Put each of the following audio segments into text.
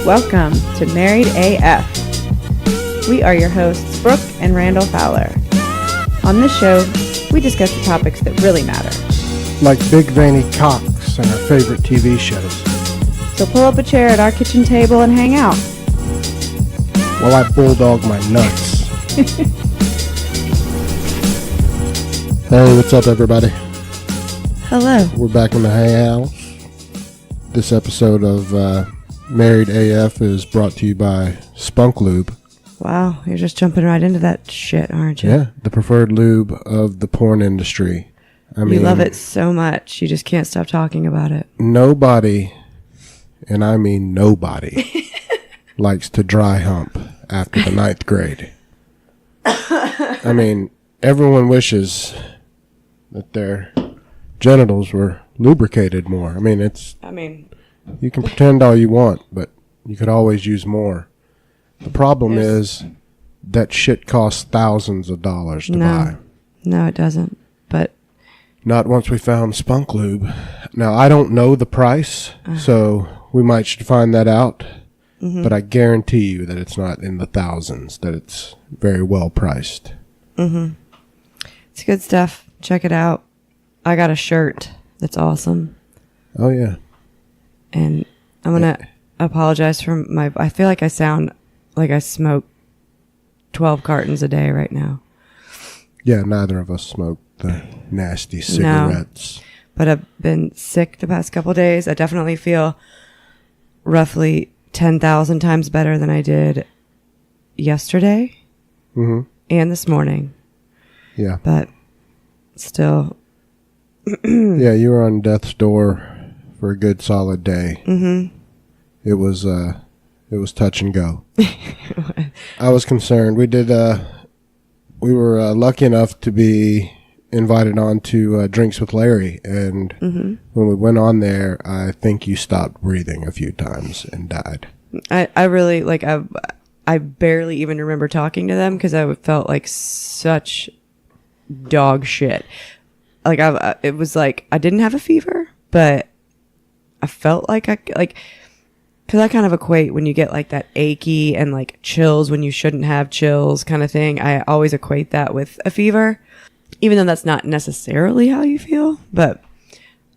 Welcome to Married AF. We are your hosts, Brooke and Randal Fowler. On this show, we discuss the topics that really matter. Like big veiny cocks and our favorite TV shows. So pull up a chair at our kitchen table and hang out. While I bulldog my nuts. Hey, what's up, everybody? Hello. We're back in the house. This episode of Married AF is brought to you by Spunk Lube. Wow, you're just jumping right into that shit, aren't you? Yeah, the preferred lube of the porn industry. I mean, you love it so much, you just can't stop talking about it. Nobody, and I mean nobody, likes to dry hump after the 9th grade. I mean, everyone wishes that their genitals were lubricated more. I mean, you can pretend all you want, but you could always use more. The problem is that shit costs thousands of dollars to buy. No, it doesn't. But not once we found Spunk Lube. Now, I don't know the price, so we might should find that out. Mm-hmm. But I guarantee you that it's not in the thousands, that it's very well priced. Mm-hmm. It's good stuff. Check it out. I got a shirt that's awesome. Oh, yeah. And I'm going to apologize for I feel like I sound like I smoke 12 cartons a day right now. Yeah, neither of us smoke the nasty cigarettes. No, but I've been sick the past couple of days. I definitely feel roughly 10,000 times better than I did yesterday and this morning. Yeah. But still. Yeah, you were on death's door for a good solid day. Mm-hmm. It was touch and go. I was concerned. We were lucky enough to be invited on to Drinks with Larry, and when we went on there, I think you stopped breathing a few times and died. I really I barely even remember talking to them because I felt like such dog shit. Like it was like I didn't have a fever, but I felt like because I kind of equate when you get like that achy and like chills when you shouldn't have chills kind of thing. I always equate that with a fever, even though that's not necessarily how you feel. But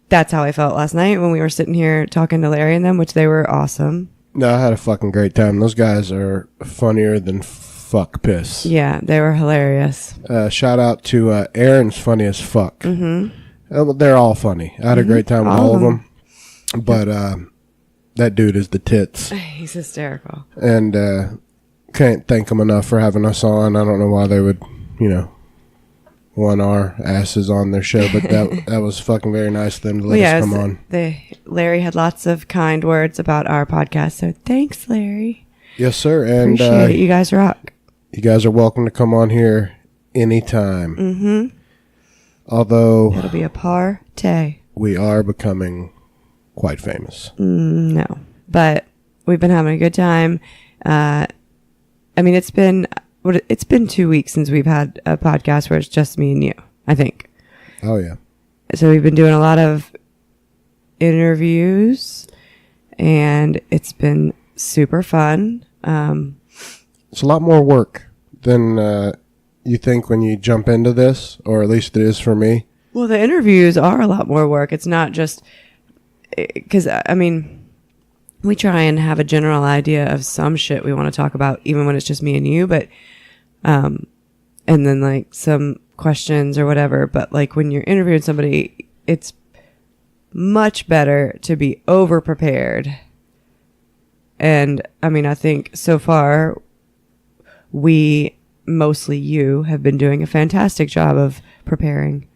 that's how I felt last night when we were sitting here talking to Larry and them, which they were awesome. No, I had a fucking great time. Those guys are funnier than fuck piss. Yeah, they were hilarious. Shout out to Aaron's funny as fuck. Mm-hmm. They're all funny. I had a great time with all of them. But that dude is the tits. He's hysterical. And can't thank them enough for having us on. I don't know why they would, want our asses on their show, but that was fucking very nice of them to let us come on. Larry had lots of kind words about our podcast, so thanks, Larry. Yes, sir. And appreciate it. You guys rock. You guys are welcome to come on here anytime. Mm-hmm. Although it'll be a party. We are becoming quite famous. No, but we've been having a good time. I mean, it's been 2 weeks since we've had a podcast where it's just me and you, I think. Oh, yeah. So we've been doing a lot of interviews, and it's been super fun. It's a lot more work than you think when you jump into this, or at least it is for me. Well, the interviews are a lot more work. It's not just because, I mean, we try and have a general idea of some shit we want to talk about, even when it's just me and you, but, and then like some questions or whatever. But like when you're interviewing somebody, it's much better to be over prepared. And I mean, I think so far we, mostly you, have been doing a fantastic job of preparing.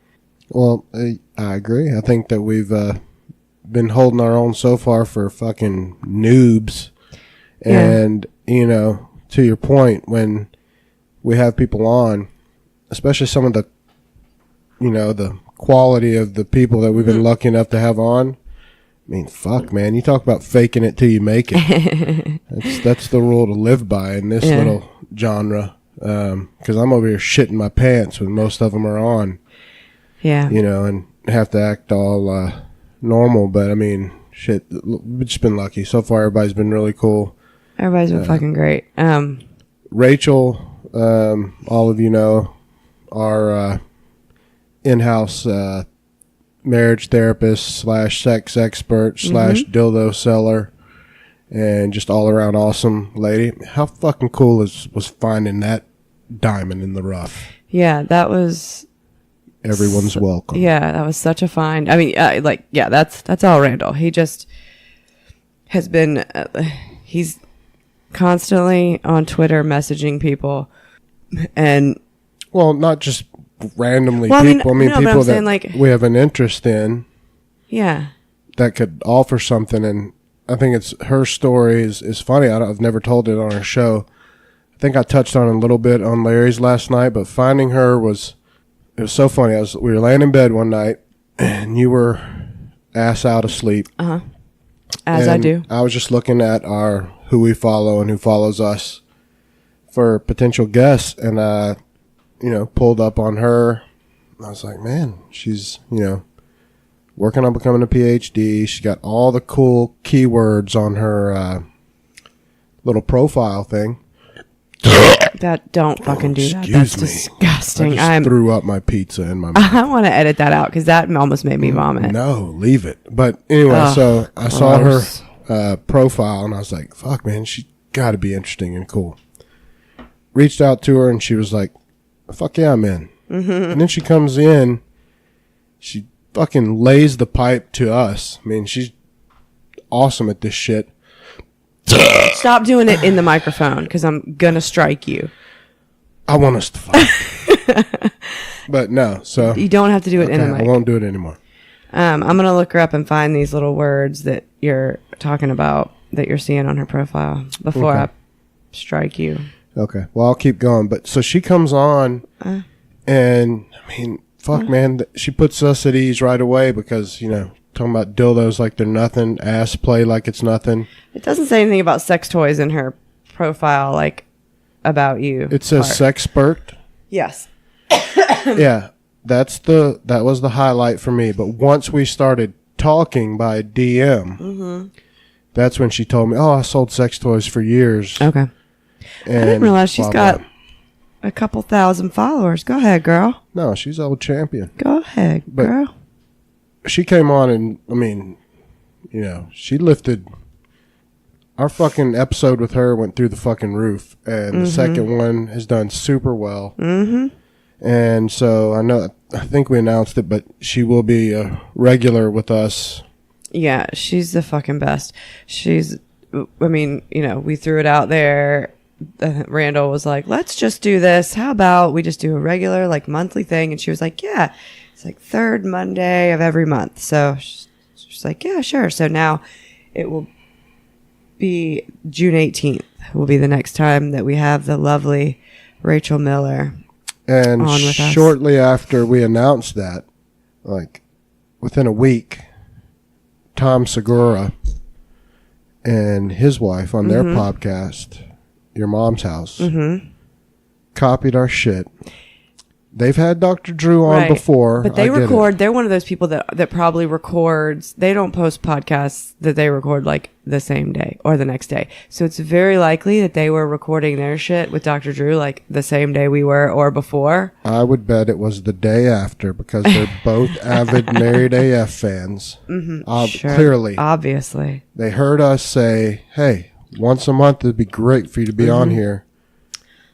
Well, I agree. I think that we've been holding our own so far for fucking noobs. And, you know, to your point, when we have people on, especially some of the, you know, the quality of the people that we've been lucky enough to have on, I mean, fuck, man. You talk about faking it till you make it. That's the rule to live by in this little genre. Because I'm over here shitting my pants when most of them are on. Yeah. You know, and have to act all normal. But, I mean, shit, we've just been lucky. So far, everybody's been really cool. Everybody's been fucking great. Rachel, all of you know, our in-house marriage therapist / sex expert / dildo seller, and just all around awesome lady. How fucking cool was finding that diamond in the rough? Yeah, that was everyone's welcome. Yeah, that was such a find. I mean, that's all Randall. He just has been he's constantly on Twitter messaging people, and not just randomly people. I mean people that like, we have an interest in. Yeah. That could offer something, and I think it's her story is funny. I've never told it on our show. I think I touched on it a little bit on Larry's last night, but finding her it was so funny. We were laying in bed one night, and you were ass out asleep. As I do. I was just looking at who we follow and who follows us for potential guests, and pulled up on her. I was like, man, she's, working on becoming a PhD. She's got all the cool keywords on her little profile thing. Don't fucking do that. Excuse That's me. Disgusting. I just threw up my pizza in my mouth. I want to edit that out because that almost made me vomit. No, leave it. But anyway, so I saw her profile, and I was like, fuck, man, she's got to be interesting and cool. Reached out to her, and she was like, fuck yeah, I'm in. And then she comes in, she fucking lays the pipe to us. I mean, she's awesome at this shit. Stop doing it in the microphone because I'm gonna strike you. I want us to fight. But no, so you don't have to do it in the mic. I won't do it anymore. I'm gonna look her up and find these little words that you're talking about that you're seeing on her profile before I strike you. Okay. Well, I'll keep going. But so she comes on, and I mean, fuck, man, she puts us at ease right away because, talking about dildos like they're nothing, ass play like it's nothing. It doesn't say anything about sex toys in her profile, like about you. It says sexpert. Yes. Yeah. That was the highlight for me. But once we started talking by DM, that's when she told me, I sold sex toys for years. Okay. And I didn't realize she's got a couple thousand followers. Go ahead, girl. No, she's old champion. Go ahead, girl. She came on and, I mean, she lifted. Our fucking episode with her went through the fucking roof. And the second one has done super well. And so I think we announced it, but she will be a regular with us. Yeah, she's the fucking best. We threw it out there. Randall was like, let's just do this. How about we just do a regular, monthly thing? And she was like, yeah. It's third Monday of every month. So she's like, yeah, sure. So now it will be June 18th will be the next time that we have the lovely Rachel Miller and on with us. Shortly after we announced that, within a week, Tom Segura and his wife on their podcast, Your Mom's House, copied our shit. They've had Dr. Drew on before. But they record. They're one of those people that probably records. They don't post podcasts that they record the same day or the next day. So it's very likely that they were recording their shit with Dr. Drew the same day we were or before. I would bet it was the day after because they're both avid Married AF fans. Sure. Clearly. Obviously. They heard us say, hey, once a month it'd be great for you to be on here.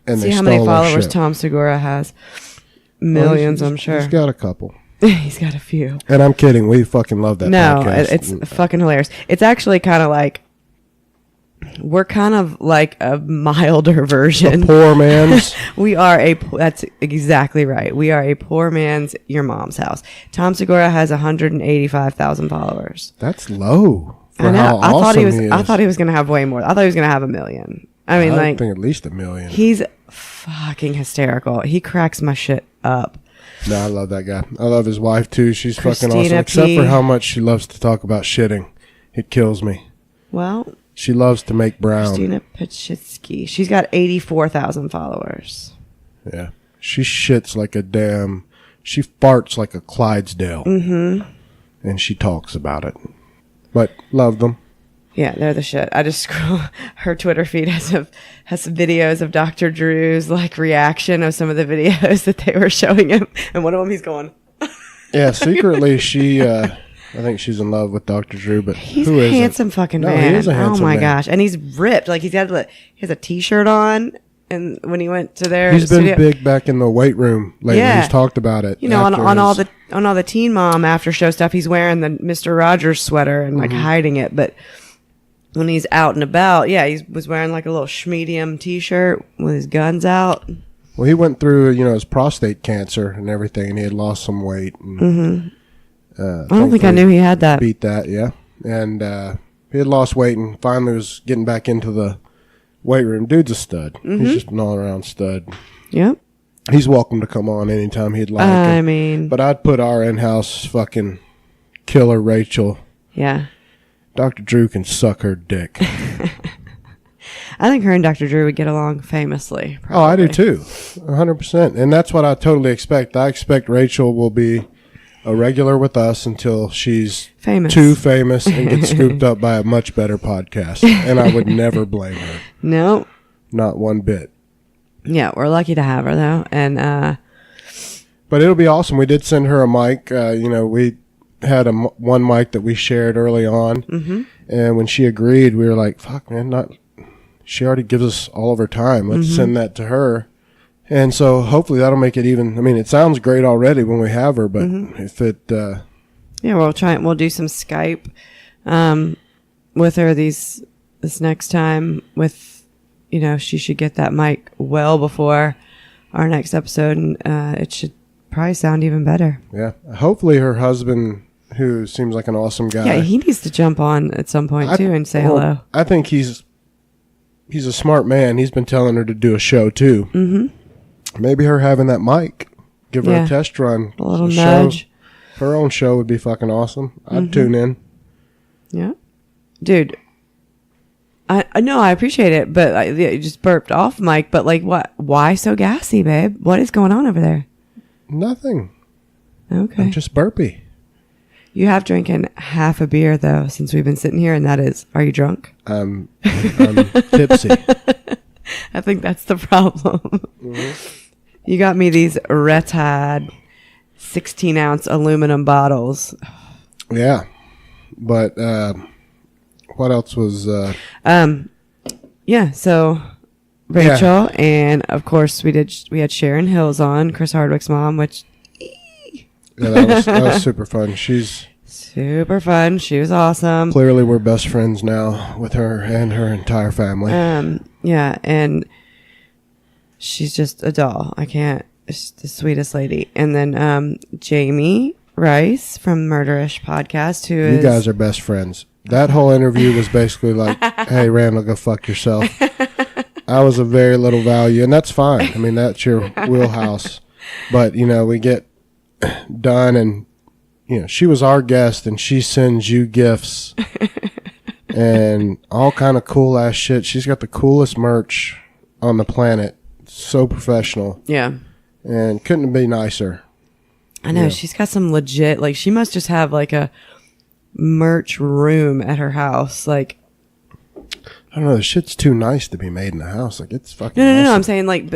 And see how many followers Tom Segura has. Millions, I'm sure. He's got a couple. He's got a few. And I'm kidding. We fucking love that podcast. It's fucking hilarious. It's actually kind of we're kind of like a milder version. A poor man's. We are that's exactly right. We are a poor man's Your Mom's House. Tom Segura has 185,000 followers. That's low. I know. I thought he was going to have way more. I thought he was going to have 1 million. I mean, I think at least 1 million. He's fucking hysterical. He cracks my shit up. No, I love that guy. I love his wife too. She's Christina fucking awesome. P. Except for how much she loves to talk about shitting. It kills me. Well, she loves to make brown. Christina Pachitsky. She's got 84,000 followers. Yeah. She shits like a damn... She farts like a Clydesdale. Mm-hmm. And she talks about it. But love them. Yeah, they're the shit. I just scroll. Her Twitter feed has some videos of Dr. Drew's like reaction of some of the videos that they were showing him, and one of them he's going. Yeah, secretly I think she's in love with Dr. Drew, but he's who a isn't? handsome fucking No, man. he is a handsome my man. gosh, and he's ripped. Like he has a t-shirt on, and when he went to their He's been studio, big back in the weight room lately. Yeah. He's talked about it. you know, on after all his- the Teen Mom after show stuff, he's wearing the Mr. Rogers sweater and like hiding it, but. When he's out and about, yeah, he was wearing like a little schmedium t-shirt with his guns out. Well, he went through, his prostate cancer and everything, and he had lost some weight. And, I don't think I knew he had that. Beat that, yeah. And he had lost weight and finally was getting back into the weight room. Dude's a stud. He's just an all-around stud. Yep. He's welcome to come on anytime he'd like. I mean... But I'd put our in-house fucking killer Rachel. Yeah. Dr. Drew can suck her dick. I think her and Dr. Drew would get along famously. Probably. Oh, I do too. 100%. And that's what I totally expect. I expect Rachel will be a regular with us until she's Famous. too famous and gets scooped up by a much better podcast. And I would never blame her. No. Not one bit. Yeah, we're lucky to have her though. And but it'll be awesome. We did send her a mic. We had one mic that we shared early on. Mm-hmm. And when she agreed, we were like, fuck, man, she already gives us all of her time. Let's send that to her. And so hopefully that'll make it even. I mean, it sounds great already when we have her, but if it... yeah, we'll do some Skype with her this next time with, she should get that mic well before our next episode, and it should probably sound even better. Yeah. Hopefully her husband, who seems like an awesome guy... Yeah, he needs to jump on at some point too and say hello. I think he's a smart man. He's been telling her to do a show too. Mm-hmm. Maybe her having that mic, give her a test run. A little nudge. Her own show would be fucking awesome. I'd tune in. Yeah. Dude, I know I appreciate it, but you just burped off mic, but like what? Why so gassy, babe? What is going on over there? Nothing. Okay. I'm just burpy. You have drinking half a beer though since we've been sitting here, and that is, are you drunk? I'm tipsy. I think that's the problem. Mm-hmm. You got me these Retad 16-ounce aluminum bottles. Yeah. But what else was... Yeah, so Rachel, and of course we had Sharon Hills on, Chris Hardwick's mom, which... Yeah, that was super fun. She's... Super fun. She was awesome. Clearly we're best friends now with her and her entire family. Yeah, and she's just a doll. She's the sweetest lady. And then Jamie Rice from Murderish Podcast, who is... You guys are best friends. That whole interview was basically like, hey, Randall, go fuck yourself. I was of very little value, and that's fine. I mean, that's your wheelhouse. But, we get done, and, she was our guest, and she sends you gifts and all kind of cool-ass shit. She's got the coolest merch on the planet. So professional. Yeah. And couldn't be nicer. I know. Yeah. She's got some legit... Like, she must just have, like, a merch room at her house. Like... I don't know. The shit's too nice to be made in the house. Like, it's fucking No. awesome. I'm saying, like,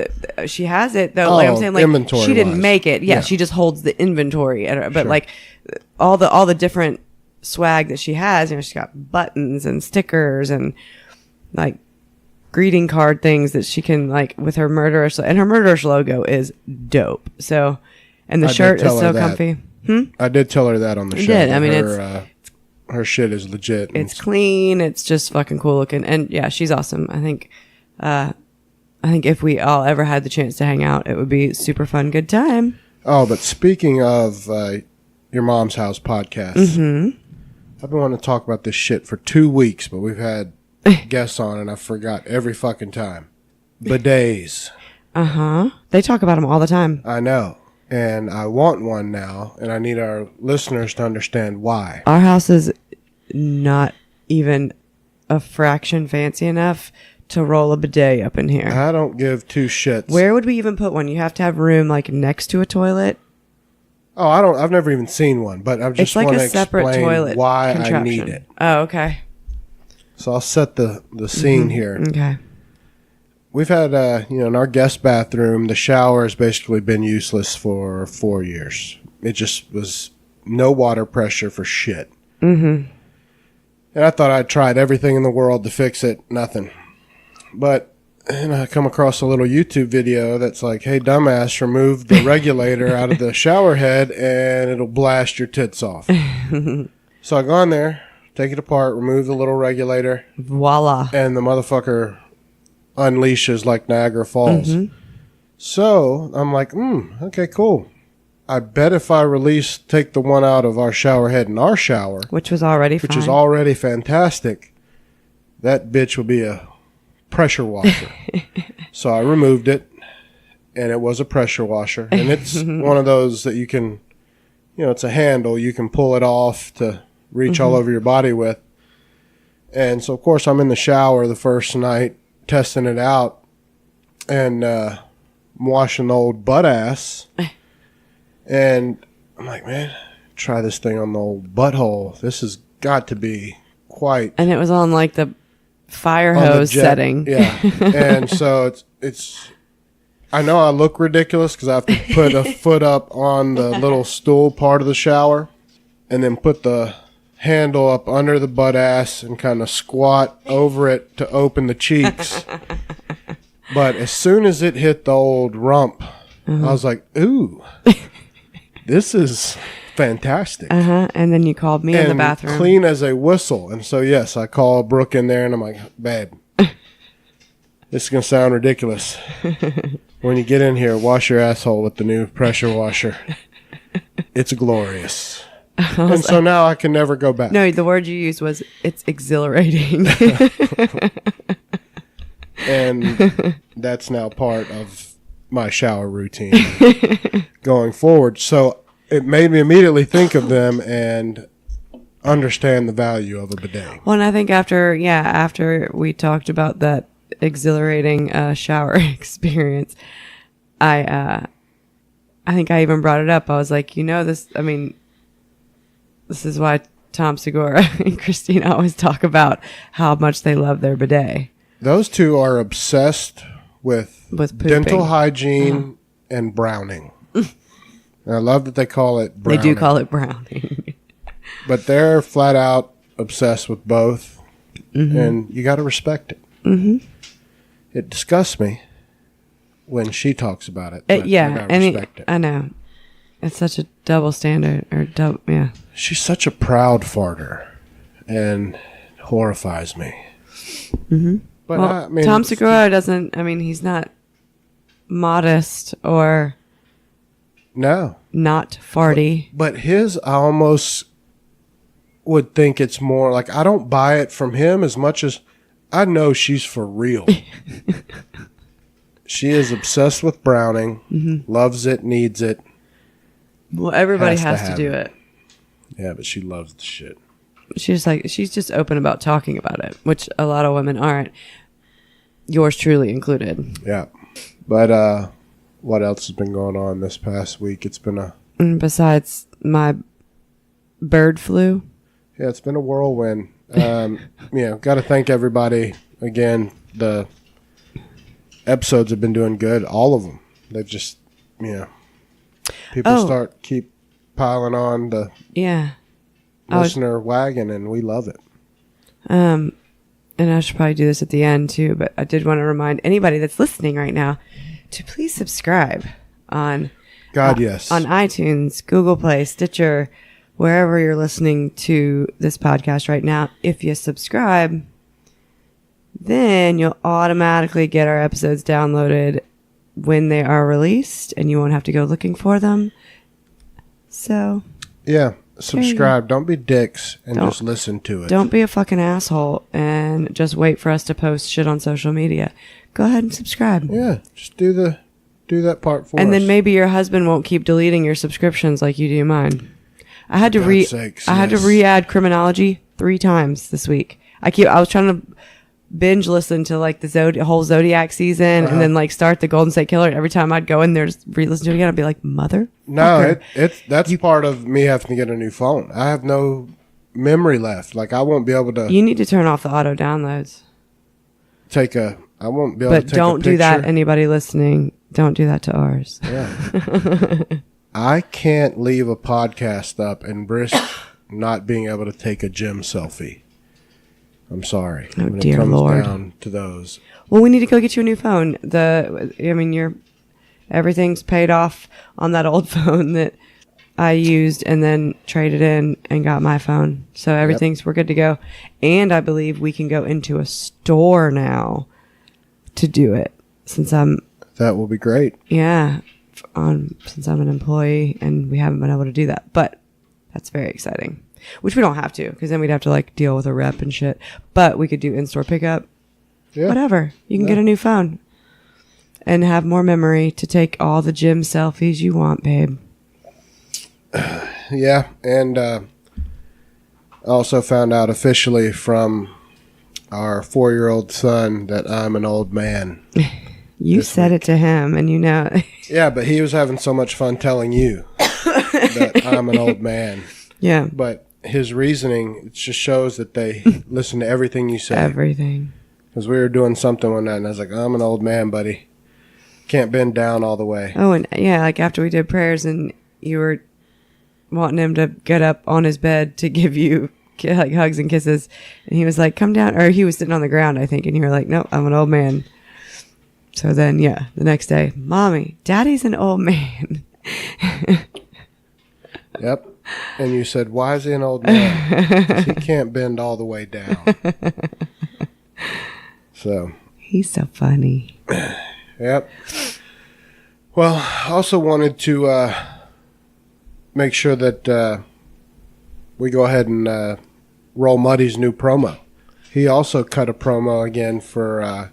she has it, though. Like, I'm saying, like, she didn't inventory-wise. make it. Yeah, Yeah. she just holds the inventory. But, Sure. like, all the different swag that she has, she's got buttons and stickers and, like, greeting card things that she can, like, with her Murderish. And her Murderish logo is dope. So, and the I did shirt is tell so her that. comfy. I did tell her that on the You show. did. I mean, her shit is legit. It's clean. It's just fucking cool looking. And yeah, she's awesome. I think if we all ever had the chance to hang out, it would be super fun, good time. Oh, but speaking of your mom's house podcast, I've been wanting to talk about this shit for 2 weeks, but we've had guests on and I forgot every fucking time. Bidets. They talk about them all the time. I know. And I want one now, and I need our listeners to understand why. Our house is not even a fraction fancy enough to roll a bidet up in here. I don't give two shits. Where would we even put one? You have to have room like next to a toilet. Oh, I've never even seen one, but I just want to explain why I need it. Oh, okay. So I'll set the scene here. Okay. We've had, in our guest bathroom, the shower has basically been useless for 4 years. It just was no water pressure for shit. Mm-hmm. And I thought I'd tried everything in the world to fix it. Nothing. But I come across a little YouTube video that's like, hey, dumbass, remove the regulator out of the shower head and it'll blast your tits off. So I go in there, take it apart, remove the little regulator. Voila. And the motherfucker unleashes like Niagara Falls. Mm-hmm. So I'm like, okay, cool. I bet if I take the one out of our shower head in our shower, which was already fantastic, that bitch will be a pressure washer. So I removed it, and it was a pressure washer. And it's one of those that you can, it's a handle. You can pull it off to reach all over your body with. And so, of course, I'm in the shower the first night testing it out, and I'm washing the old butt ass. And I'm like, man, try this thing on the old butthole. This has got to be quite. And it was on like the fire hose setting. Yeah. And so it's I know I look ridiculous because I have to put a foot up on the little stool part of the shower and then put the handle up under the butt ass and kind of squat over it to open the cheeks. But as soon as it hit the old rump, I was like, ooh. This is fantastic. And then you called me in the bathroom. Clean as a whistle. And so, yes, I call Brooke in there, and I'm like, babe, this is going to sound ridiculous. When you get in here, wash your asshole with the new pressure washer. It's glorious. And so now I can never go back. No, the word you used was, it's exhilarating. And that's now part of my shower routine going forward. So it made me immediately think of them and understand the value of a bidet. Well, and I think after we talked about that exhilarating shower experience, I think I even brought it up. I was like, this is why Tom Segura and Christina always talk about how much they love their bidet. Those two are obsessed with dental hygiene and browning. And I love that they call it browning. They do call it browning. But they're flat out obsessed with both. Mm-hmm. And you got to respect it. Mm-hmm. It disgusts me when she talks about it. But I respect it. I know. It's such a double standard. She's such a proud farter. And it horrifies me. Mm-hmm. But Tom Segura doesn't, he's not modest or not farty. But his, I almost would think it's more like, I don't buy it from him as much as I know she's for real. She is obsessed with browning, loves it, needs it. Well, everybody has to do it. Yeah, but she loves the shit. She's just open about talking about it, which a lot of women aren't. Yours truly included. Yeah. But what else has been going on this past week? It's been besides my bird flu. Yeah, it's been a whirlwind. Got to thank everybody again. The episodes have been doing good. All of them. They've just, people keep piling on the listener wagon, and we love it. And I should probably do this at the end too, but I did want to remind anybody that's listening right now to please subscribe on yes, on iTunes, Google Play, Stitcher, wherever you're listening to this podcast right now. If you subscribe, then you'll automatically get our episodes downloaded when they are released, and you won't have to go looking for them. So subscribe. Don't be dicks and just listen to it. Don't be a fucking asshole and just wait for us to post shit on social media. Go ahead and subscribe. Yeah, just do that part for us. And then maybe your husband won't keep deleting your subscriptions like you do mine. I had to re-add criminology 3 times this week. I was trying to binge listen to like the whole Zodiac season and then like start the Golden State Killer. Every time I'd go in there, re-listen to it again, I'd be like, mother. No, that's part of me having to get a new phone. I have no memory left. Like I won't be able to. You need to turn off the auto downloads. I won't be able to take But don't a picture. do that, anybody listening. Don't do that to ours. Yeah. I can't leave a podcast up and risk not being able to take a gym selfie. I'm sorry. Oh, when dear it comes Lord. down to those. Well, we need to go get you a new phone. Everything's paid off on that old phone that I used and then traded in and got my phone. So we're good to go. And I believe we can go into a store now to do it That will be great. Yeah. Since I'm an employee and we haven't been able to do that. But that's very exciting. Which we don't have to, because then we'd have to like deal with a rep and shit. But we could do in-store pickup. Yeah. Whatever. You can get a new phone. And have more memory to take all the gym selfies you want, babe. Yeah. And I also found out officially from our 4-year-old son that I'm an old man. You said it to him, and you know. Yeah, but he was having so much fun telling you that I'm an old man. Yeah. But his reasoning, it just shows that they listen to everything you say. Everything. Because we were doing something one night, and I was like, I'm an old man, buddy. Can't bend down all the way. Oh, and yeah, like after we did prayers, and you were wanting him to get up on his bed to give you like hugs and kisses, and he was like, come down, or he was sitting on the ground, I think, and you were like, nope, I'm an old man. So then, yeah, the next day, Mommy, Daddy's an old man. Yep. And you said, why is he an old man? 'Cause he can't bend all the way down. So. He's so funny. Yep. Well, I also wanted to make sure that we go ahead and roll Muddy's new promo. He also cut a promo again for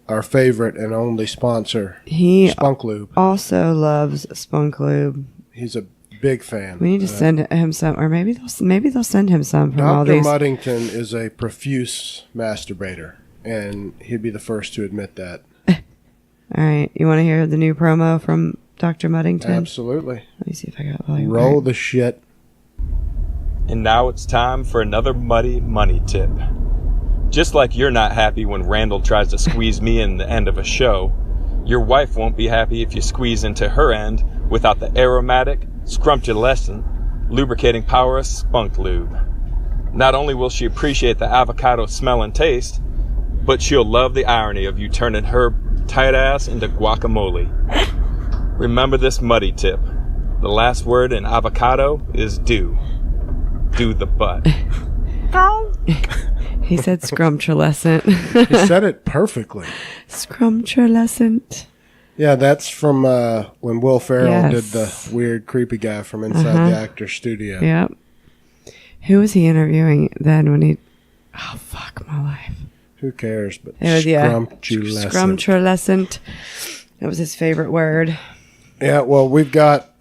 our favorite and only sponsor, Spunk Lube. Also loves Spunk Lube. He's a big fan. We need to send him some, or maybe they'll send him some from all these. Dr. Muddington is a profuse masturbator, and he'd be the first to admit that. All right, you want to hear the new promo from Dr. Muddington? Absolutely. Let me see if I got volume. Roll the shit. And now it's time for another Muddy Money Tip. Just like you're not happy when Randall tries to squeeze me in the end of a show, your wife won't be happy if you squeeze into her end without the aromatic, scrumptious, lubricating power of Spunk Lube. Not only will she appreciate the avocado smell and taste, but she'll love the irony of you turning her tight ass into guacamole. Remember this Muddy tip. The last word in avocado is do. Do the butt. He said scrumptulescent. He said it perfectly. Scrumptulescent. Yeah, that's from when Will Ferrell did the weird, creepy guy from inside the actor's studio. Yep. Who was he interviewing then when he... Oh, fuck my life. Who cares? But it was, scrumptulescent. Scrumptulescent. That was his favorite word. Yeah, well, we've got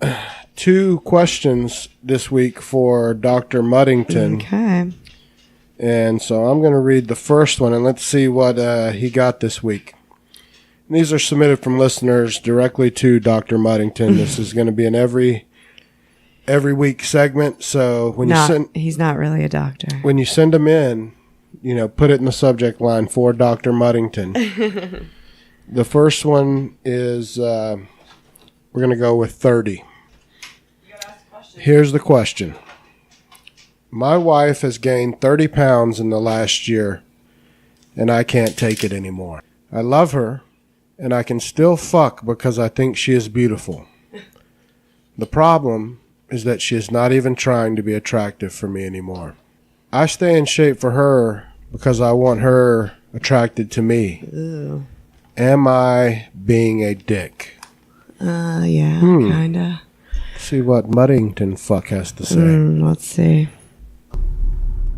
2 questions this week for Dr. Muddington. Okay. And so I'm going to read the first one, and let's see what he got this week. And these are submitted from listeners directly to Dr. Muddington. This is going to be an every week segment. So when he's not really a doctor. When you send them in, put it in the subject line for Dr. Muddington. The first one is we're going to go with 30. Here's the question. My wife has gained 30 pounds in the last year, and I can't take it anymore. I love her, and I can still fuck because I think she is beautiful. The problem is that she is not even trying to be attractive for me anymore. I stay in shape for her because I want her attracted to me. Ew. Am I being a dick? Yeah, kinda. See what Muddington fuck has to say. Let's see.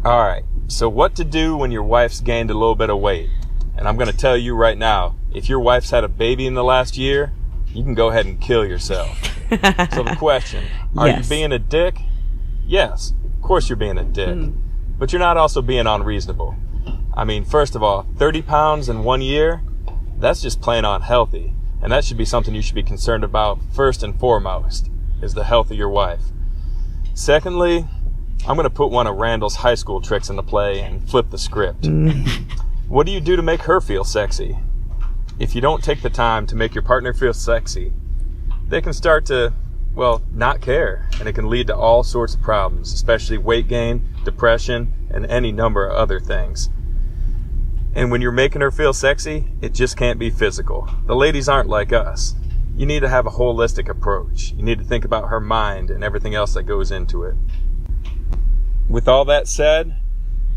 Alright, so what to do when your wife's gained a little bit of weight? And I'm going to tell you right now, if your wife's had a baby in the last year, you can go ahead and kill yourself. So the question, are you being a dick? Yes, of course you're being a dick. but you're not also being unreasonable. I mean, first of all, 30 pounds in 1 year, that's just plain on healthy. And that should be something you should be concerned about first and foremost, is the health of your wife. Secondly, I'm going to put one of Randall's high school tricks into play and flip the script. What do you do to make her feel sexy? If you don't take the time to make your partner feel sexy, they can start to, well, not care. And it can lead to all sorts of problems, especially weight gain, depression, and any number of other things. And when you're making her feel sexy, it just can't be physical. The ladies aren't like us. You need to have a holistic approach. You need to think about her mind and everything else that goes into it. With all that said,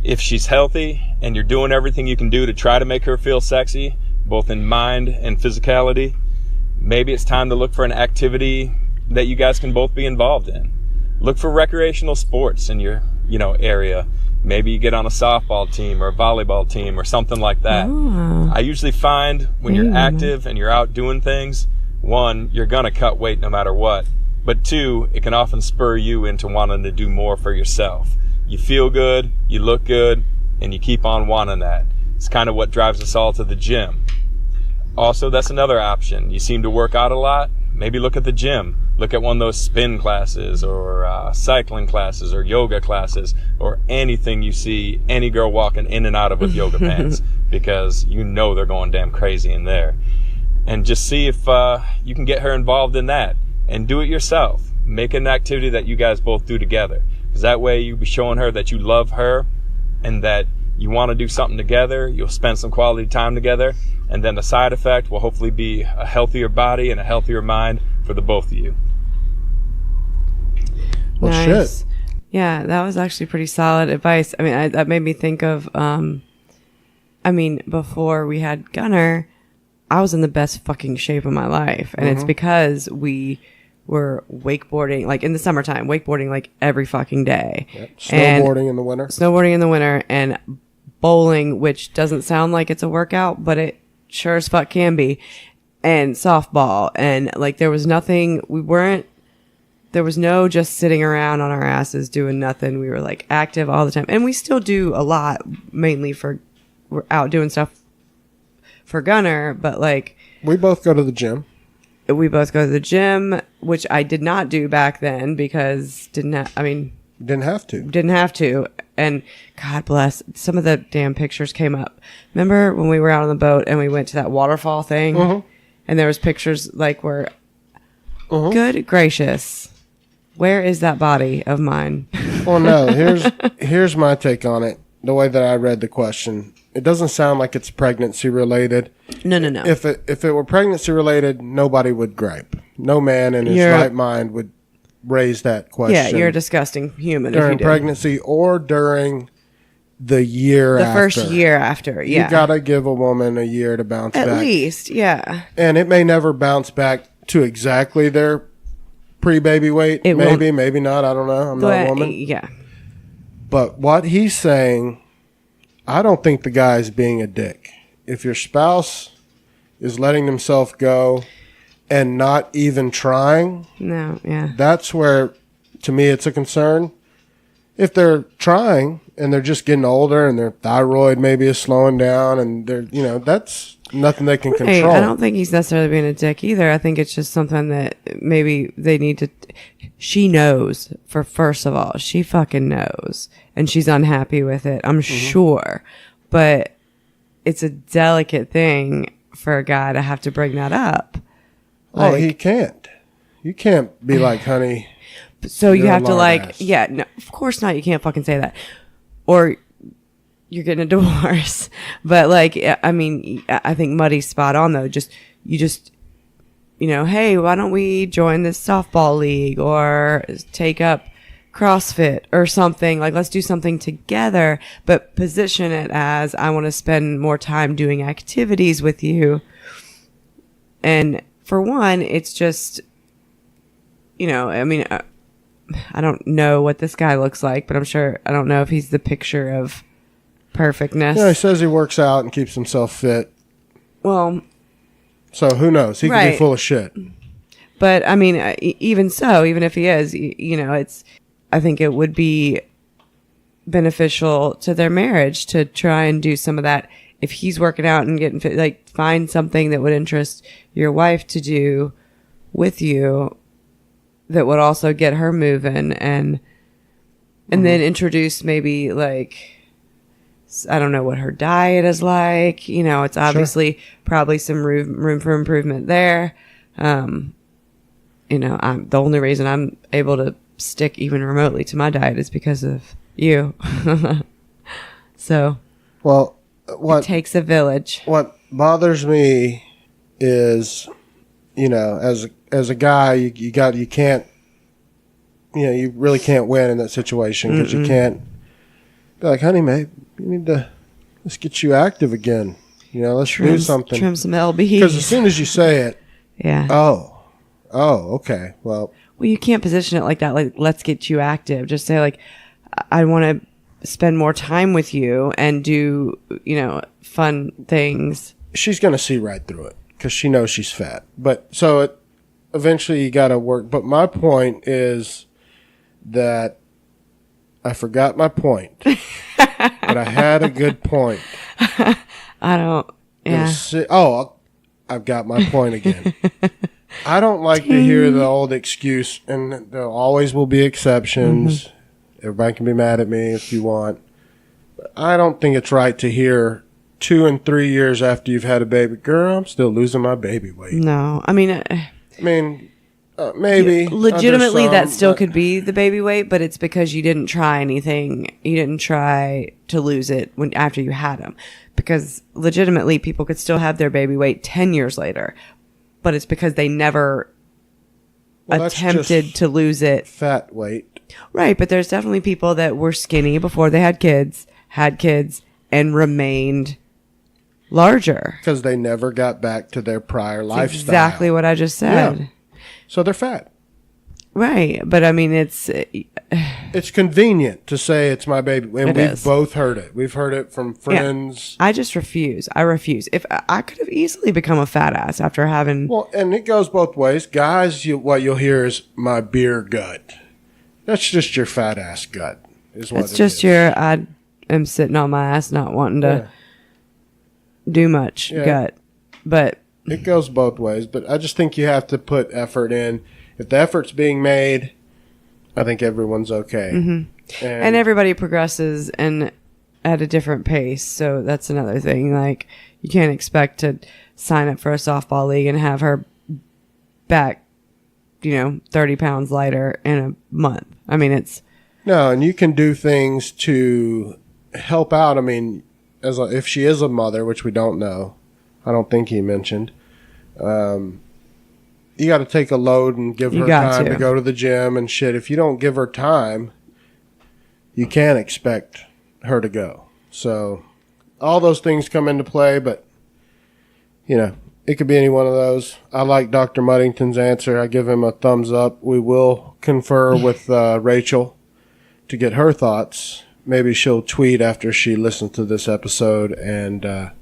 if she's healthy and you're doing everything you can do to try to make her feel sexy, both in mind and physicality, maybe it's time to look for an activity that you guys can both be involved in. Look for recreational sports in your, area. Maybe you get on a softball team or a volleyball team or something like that. Oh. I usually find when you're active and you're out doing things, one, you're going to cut weight no matter what. But two, it can often spur you into wanting to do more for yourself. You feel good, you look good, and you keep on wanting that. It's kind of what drives us all to the gym. Also, that's another option. You seem to work out a lot. Maybe look at the gym. Look at one of those spin classes or cycling classes or yoga classes or anything you see any girl walking in and out of with yoga pants, because they're going damn crazy in there. And just see if you can get her involved in that, and do it yourself. Make an activity that you guys both do together, because that way you'll be showing her that you love her and that you want to do something together. You'll spend some quality time together, and then the side effect will hopefully be a healthier body and a healthier mind for the both of you. Well, Nice. shit. Yeah, that was actually pretty solid advice. I mean, that made me think of, before we had Gunner, I was in the best fucking shape of my life. And it's because we were wakeboarding, like in the summertime, wakeboarding like every fucking day. Yep. Snowboarding in the winter. Snowboarding in the winter, and bowling, which doesn't sound like it's a workout, but it sure as fuck can be. And softball. And like there was no just sitting around on our asses doing nothing. We were like active all the time. And we still do a lot, mainly we're out doing stuff for Gunner, but like We both go to the gym. we both go to the gym, which I did not do back then because didn't have to. And God bless, some of the damn pictures came up. Remember when we were out on the boat and we went to that waterfall thing? And there was pictures like where, good gracious, where is that body of mine? Well, no, here's my take on it. The way that I read the question, it doesn't sound like it's pregnancy related. No. If it were pregnancy related, nobody would gripe. No man in his right mind would raise that question. Yeah, you're a disgusting human during if you did. pregnancy or during the year The after. first year after, yeah. You gotta give a woman a year to bounce back. At least, yeah. And it may never bounce back to exactly their pre-baby weight. Maybe not. I don't know. I'm not a woman. Yeah. But what he's saying, I don't think the guy's being a dick. If your spouse is letting themselves go and not even trying, No, yeah. that's where, to me, it's a concern. If they're trying and they're just getting older and their thyroid maybe is slowing down and they're, that's nothing they can control. I don't think he's necessarily being a dick either. I think it's just something that maybe they need to. She knows, first of all, she fucking knows, and she's unhappy with it, I'm sure. But it's a delicate thing for a guy to have to bring that up. Oh, he can't. You can't be like, honey. So you have to ass. yeah, no, of course not. You can't fucking say that. Or you're getting a divorce. But I think Muddy's spot on though. Hey, why don't we join this softball league or take up CrossFit or something? Like, let's do something together, but position it as I want to spend more time doing activities with you. And for one, it's just, I don't know what this guy looks like, but I don't know if he's the picture of perfectness. Yeah, he says he works out and keeps himself fit. Well, so who knows? He could be full of shit. But even so, even if he is, I think it would be beneficial to their marriage to try and do some of that. If he's working out and getting fit, like find something that would interest your wife to do with you that would also get her moving, and then introduce maybe like, I don't know what her diet is like. You know, it's obviously probably some room for improvement there. You know, the only reason I'm able to stick even remotely to my diet is because of you. So, Well, it takes a village. What bothers me is, you know, as a guy, you can't, you know, you really can't win in that situation because you can't be like, honey, mate, let's get you active again. You know, let's do something. Trim some LBs. Because as soon as you say it, yeah. Oh, okay. Well, you can't position it like that. Like, let's get you active. Just say like, I want to spend more time with you and do, you know, fun things. She's going to see right through it because she knows she's fat. But so eventually you got to work. But my point is that I forgot my point, but I had a good point. I don't. Yeah. I've got my point again. I don't like to hear the old excuse, and there always will be exceptions. Everybody can be mad at me if you want. But I don't think it's right to hear 2 and 3 years after you've had a baby, girl, I'm still losing my baby weight. No, I mean, maybe. Legitimately, that still could be the baby weight, but it's because you didn't try anything. You didn't try to lose it after you had them. Because legitimately, people could still have their baby weight 10 years later, but it's because they never attempted to lose it. Fat weight. Right, but there's definitely people that were skinny before they had kids, and remained larger. Because they never got back to their prior lifestyle. Exactly what I just said. Yeah. So they're fat. Right, but I mean, it's convenient to say it's my baby, and we've both heard it. We've heard it from friends. Yeah. I just refuse. I refuse. If I could have easily become a fat ass after having. Well, and it goes both ways, guys. What you'll hear is my beer gut. That's just your fat ass gut. It's just your I am sitting on my ass, not wanting to do much gut, but. It goes both ways, but I just think you have to put effort in. If the effort's being made, I think everyone's okay. Mm-hmm. And everybody progresses and at a different pace. So that's another thing. Like, you can't expect to sign up for a softball league and have her back, 30 pounds lighter in a month. I mean, it's... No, and you can do things to help out. I mean, if she is a mother, which we don't know, I don't think he mentioned. You got to take a load and give her time to go to the gym and shit. If you don't give her time, you can't expect her to go. So all those things come into play, but, it could be any one of those. I like Dr. Muddington's answer. I give him a thumbs up. We will confer with Rachel to get her thoughts. Maybe she'll tweet after she listens to this episode, and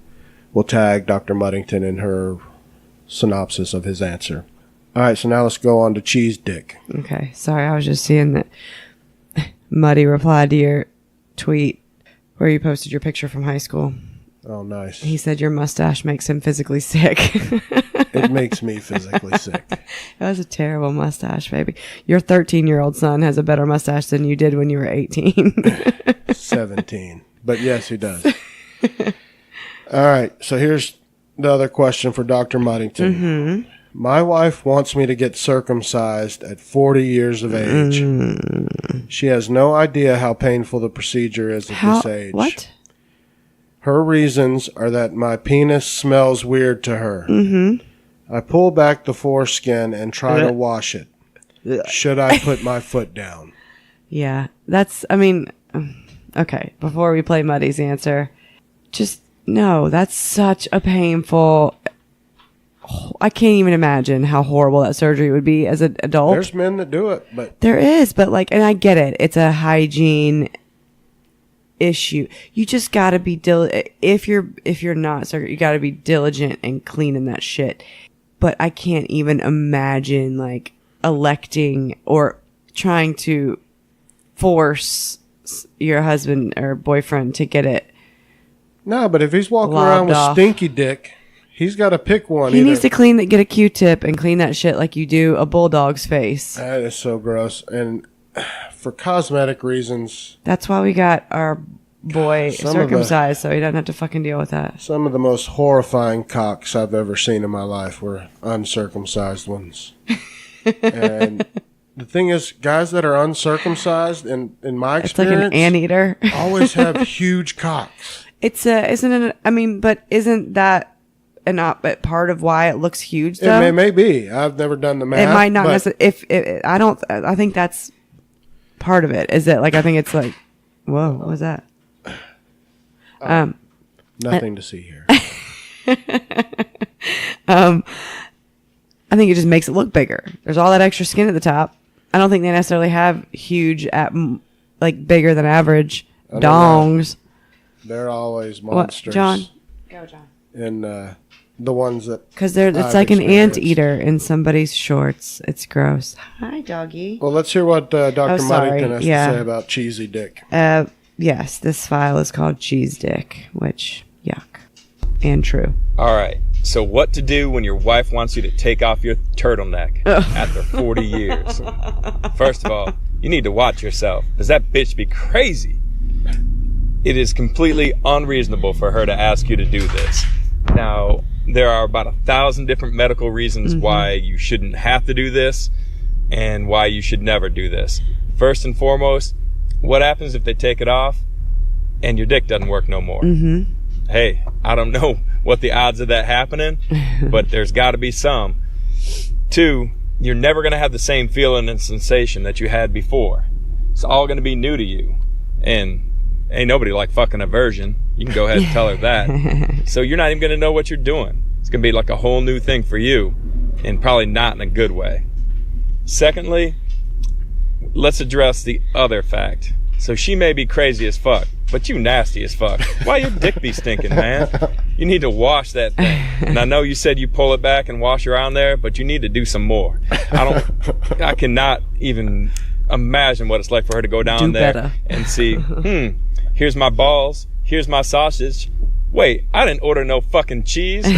we'll tag Dr. Muddington in her synopsis of his answer. All right, so now let's go on to Cheese Dick. Okay, sorry, I was just seeing that Muddy replied to your tweet where you posted your picture from high school. Oh, nice. He said your mustache makes him physically sick. It makes me physically sick. That was a terrible mustache, baby. Your 13-year-old son has a better mustache than you did when you were 18. 17. But yes, he does. All right, so here's the other question for Dr. Muddington. Mm-hmm. My wife wants me to get circumcised at 40 years of age. She has no idea how painful the procedure is at this age. What? Her reasons are that my penis smells weird to her. Mm-hmm. I pull back the foreskin and try to wash it. Should I put my foot down? Yeah, okay, before we play Muddy's answer, no, that's such a painful... I can't even imagine how horrible that surgery would be as an adult. There's men that do it, but... There is, but and I get it. It's a hygiene issue. You just gotta be if you're not, you gotta be diligent and cleaning that shit. But I can't even imagine, electing or trying to force your husband or boyfriend to get it. No, but if he's walking Lobbed around with off. stinky dick, he's got to pick one. He either. needs to get a Q-tip and clean that shit like you do a bulldog's face. That is so gross. And for cosmetic reasons, That's why we got our boy some of circumcised, so he doesn't have to fucking deal with that. some of the most horrifying cocks I've ever seen in my life were uncircumcised ones. And the thing is, guys that are uncircumcised, in my It's like experience, an anteater. always have huge cocks. It's isn't it? I mean, but isn't that but part of why it looks huge? Though It may be. I've never done the math. it might not but necessarily. If I don't, I think that's part of it. Is that like I think it's like, whoa, what was that? nothing to see here. I think it just makes it look bigger. There's all that extra skin at the top. I don't think they necessarily have huge, like bigger than average don't know. dongs. They're always What, monsters. John? Go, John. And the ones that. Because it's I've like an experienced. anteater in somebody's shorts. It's gross. Hi, doggy. Well, let's hear what Dr. sorry. Muddington has Yeah. to say about cheesy dick. Yes, this file is called Cheese Dick, which, yuck. And true. All right. So what to do when your wife wants you to take off your turtleneck after 40 years? First of all, you need to watch yourself, because that bitch be crazy. It is completely unreasonable for her to ask you to do this. Now, there are about 1,000 different medical reasons why you shouldn't have to do this and why you should never do this. First and foremost, what happens if they take it off and your dick doesn't work no more? Hey, I don't know what the odds of that happening, but there's got to be some. 2, you're never going to have the same feeling and sensation that you had before. It's all going to be new to you. And ain't nobody like fucking a virgin. You can go ahead and tell her that. So you're not even going to know what you're doing. It's going to be like a whole new thing for you, and probably not in a good way. Secondly, let's address the other fact. So she may be crazy as fuck, but you nasty as fuck. Why your dick be stinking, man? You need to wash that thing. And I know you said you pull it back and wash around there, but you need to do some more. I cannot even imagine what it's like for her to go down Do there better. and see, here's my balls, here's my sausage. Wait, I didn't order no fucking cheese.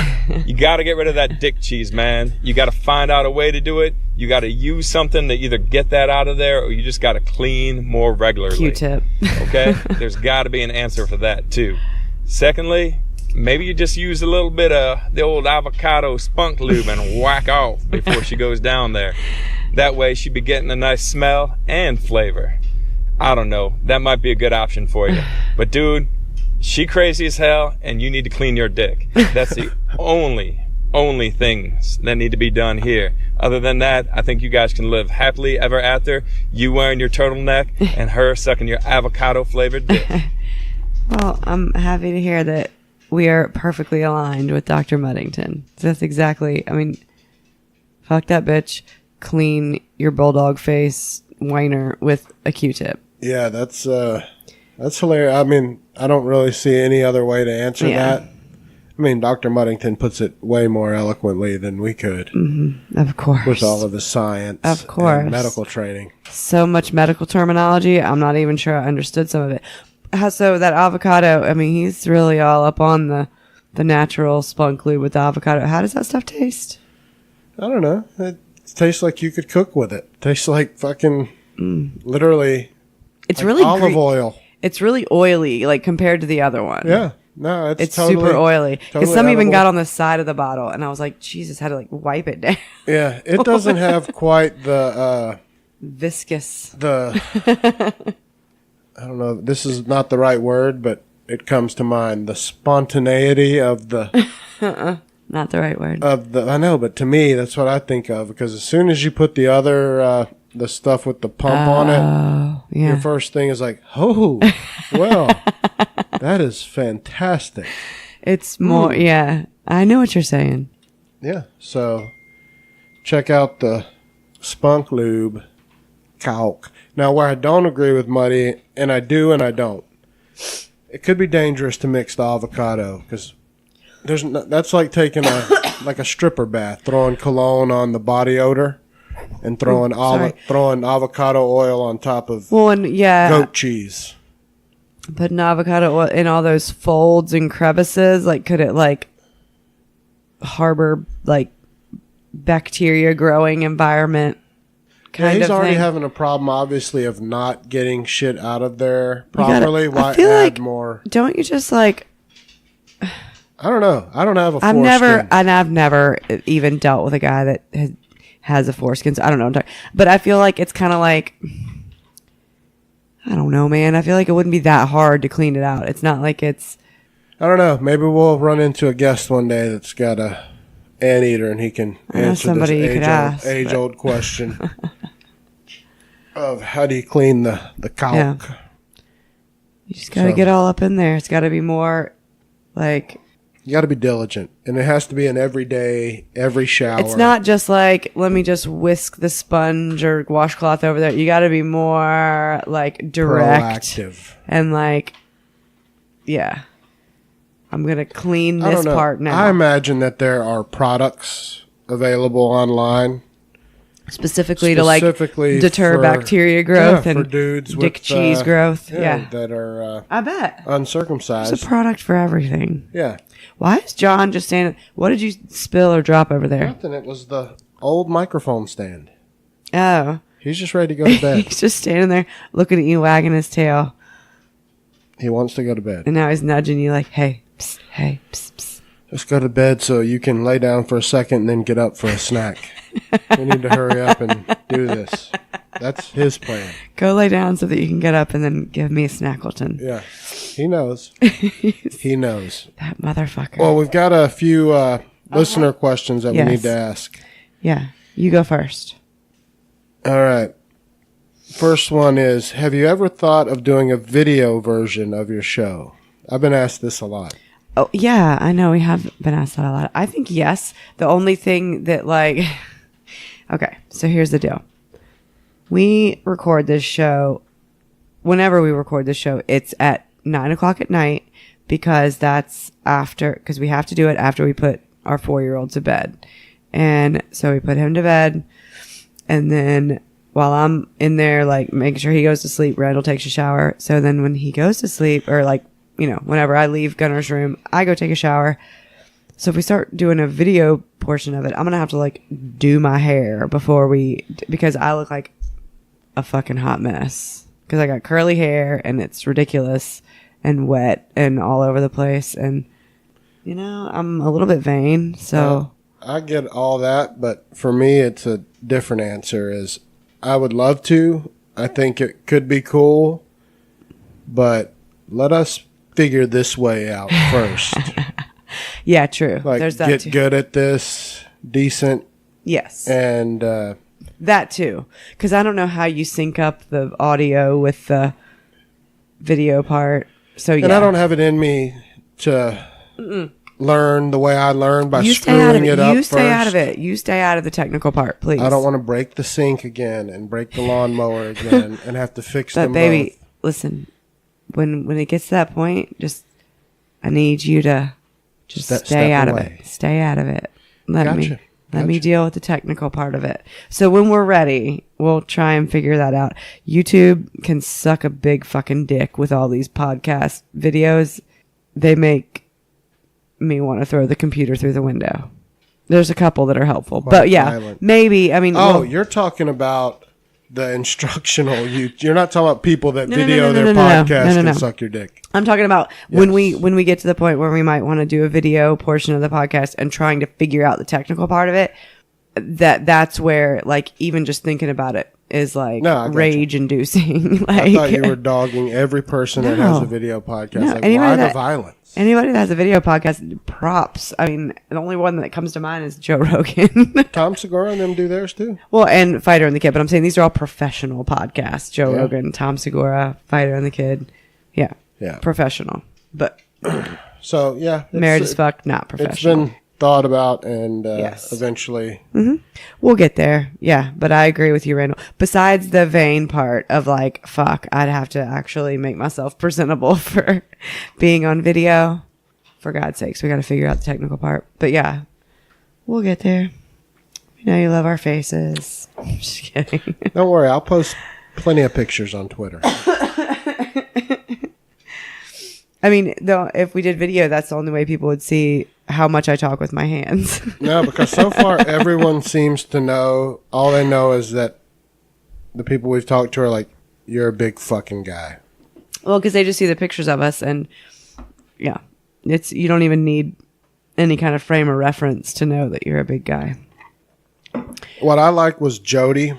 You got to get rid of that dick cheese, man. You got to find out a way to do it. You got to use something to either get that out of there, or you just got to clean more regularly. Q-tip. Okay? There's got to be an answer for that, too. Secondly, maybe you just use a little bit of the old avocado spunk lube and whack off before she goes down there. That way she'd be getting a nice smell and flavor. I don't know. That might be a good option for you. But, dude, she crazy as hell, and you need to clean your dick. That's the only things that need to be done here. Other than that, I think you guys can live happily ever after, you wearing your turtleneck and her sucking your avocado flavored dick. Well, I'm happy to hear that we are perfectly aligned with Dr. Muddington. That's exactly, I mean, fuck that bitch. Clean your bulldog face whiner with a Q-tip. Yeah, that's hilarious. I mean, I don't really see any other way to answer that. I mean, Dr. Muddington puts it way more eloquently than we could. Of course. With all of the science Of course. and medical training. So much medical terminology. I'm not even sure I understood some of it. So that avocado, I mean, he's really all up on the natural spunk lube with the avocado. How does that stuff taste? I don't know. It tastes like you could cook with it. Tastes like fucking literally It's like really olive oil. It's really oily, like compared to the other one. Yeah. No, it's It's super oily. Because totally some even edible. got on the side of the bottle, and I was like, Jesus, had to like wipe it down. Yeah, it doesn't have quite the Viscous. I don't know, this is not the right word, but it comes to mind, the spontaneity of the Not the right word. I know, but to me that's what I think of, because as soon as you put the other the stuff with the pump on it, Oh, yeah. your first thing is like, oh, well, that is fantastic. It's more, yeah. I know what you're saying. Yeah, so check out the Spunk Lube Calc. Now, where I don't agree with Muddy, and I do and I don't, it could be dangerous to mix the avocado, because that's like taking a stripper bath, throwing cologne on the body odor and throwing avocado oil on top of Well, and yeah. goat cheese. putting avocado oil in all those folds and crevices, like, could it like harbor like bacteria growing environment kind he's of already thing? having a problem, obviously, of not getting shit out of there properly. I Why feel add like, more? Don't you just like, I don't know. I don't have a I've foreskin. never even dealt with a guy that has a foreskin, so I don't know what I'm talking, but I feel like it's kind of like, I don't know, man. I feel like it wouldn't be that hard to clean it out. It's not like it's... I don't know. Maybe we'll run into a guest one day that's got a anteater, and he can answer somebody you could ask, this age-old question of how do you clean the caulk. Yeah. You just got to get all up in there. It's got to be more like... You got to be diligent, and it has to be an everyday, every shower. It's not just like, let me just whisk the sponge or washcloth over there. You got to be more like direct. Proactive. And like, yeah, I'm going to clean this part now. I imagine that there are products available online. Specifically to like deter bacteria growth and for dudes dick with, cheese growth. Yeah. That are I bet. uncircumcised. There's a product for everything. Yeah. Why is John just standing? What did you spill or drop over there? Nothing. It was the old microphone stand. Oh. He's just ready to go to bed. He's just standing there looking at you, wagging his tail. He wants to go to bed. And now he's nudging you like, hey, psst, hey, psst, psst. Let's go to bed so you can lay down for a second and then get up for a snack. We need to hurry up and do this. That's his plan. Go lay down so that you can get up and then give me a Snackleton. Yeah. He knows. He knows. That motherfucker. Well, we've got a few listener questions that we need to ask. Yeah. You go first. All right. First one is, have you ever thought of doing a video version of your show? I've been asked this a lot. Oh, yeah. I know we have been asked that a lot. I think yes. The only thing that like... Okay. So here's the deal. We record this show... Whenever we record this show, it's at 9 o'clock at night because that's after... Because we have to do it after we put our 4-year-old to bed. And so we put him to bed. And then while I'm in there, like, making sure he goes to sleep, Randall takes a shower. So then when he goes to sleep, or like, you know, whenever I leave Gunner's room, I go take a shower. So if we start doing a video portion of it, I'm going to have to like do my hair before because I look like a fucking hot mess. Because I got curly hair and it's ridiculous and wet and all over the place. And, you know, I'm a little bit vain. So I get all that. But for me, it's a different answer is I would love to. I think it could be cool. But let us figure this way out first. Yeah, true. Like, there's that get too. good at this, decent. Yes. And that too. Because I don't know how you sync up the audio with the video part. So yeah. And I don't have it in me to learn the way I learned by screwing it up first. You stay out of it. You stay out of the technical part, please. I don't want to break the sink again and break the lawnmower again and have to fix them baby, both. Listen, when it gets to that point, just I need you to just stay out of it. Stay out of it. Let me deal with the technical part of it. So when we're ready, we'll try and figure that out. YouTube can suck a big fucking dick with all these podcast videos. They make me want to throw the computer through the window. There's a couple that are helpful, but yeah, violent. Maybe. I mean, you're talking about the instructional. You're not talking about people that video their podcast and suck your dick. I'm talking about when we get to the point where we might want to do a video portion of the podcast and trying to figure out the technical part of it. That's where, like, even just thinking about it is like rage inducing. Like, I thought you were dogging every person that has a video podcast. Like, why the violence? Anybody that has a video podcast, props. I mean, the only one that comes to mind is Joe Rogan. Tom Segura and them do theirs too. Well, and Fighter and the Kid. But I'm saying these are all professional podcasts. Joe Rogan, Tom Segura, Fighter and the Kid. Yeah. Yeah. Professional. But so, yeah. Married as fuck, not professional. It's been thought about and eventually. Mm-hmm. We'll get there. Yeah. But I agree with you, Randall. Besides the vain part of like, fuck, I'd have to actually make myself presentable for being on video. For God's sakes, we got to figure out the technical part. But yeah, we'll get there. We know you love our faces. I'm just kidding. Don't worry. I'll post plenty of pictures on Twitter. I mean, though, if we did video, that's the only way people would see how much I talk with my hands. No, because so far everyone seems to know. All they know is that the people we've talked to are like, "You're a big fucking guy." Well, because they just see the pictures of us, and yeah, you don't even need any kind of frame of reference to know that you're a big guy. What I like was Jody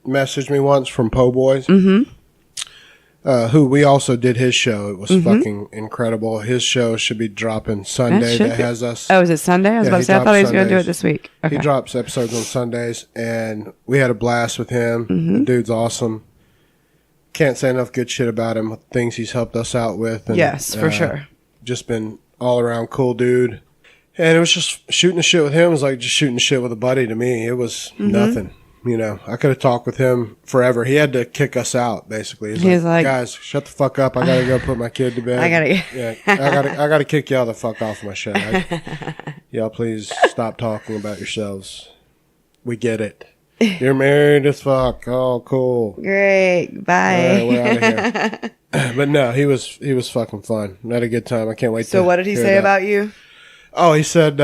messaged me once from Po Boys, who we also did his show. It was fucking incredible. His show should be dropping Sunday. That has us. Oh, is it Sunday? I was about to say, I thought he was going to do it this week. Okay. He drops episodes on Sundays, and we had a blast with him. The dude's awesome. Can't say enough good shit about him. Things he's helped us out with. And, yes, for sure. Just been all around cool dude. And it was just shooting the shit with him. It was like just shooting the shit with a buddy to me. It was nothing. You know, I could have talked with him forever. He had to kick us out, basically. He's like, guys, shut the fuck up. I got to go put my kid to bed. I got to kick y'all the fuck off my show. Y'all please stop talking about yourselves. We get it. You're married as fuck. Oh, cool. Great. Bye. All right, we're out of here. But no, he was fucking fun. We had a good time. I can't wait to So what did he say about you? Oh, he said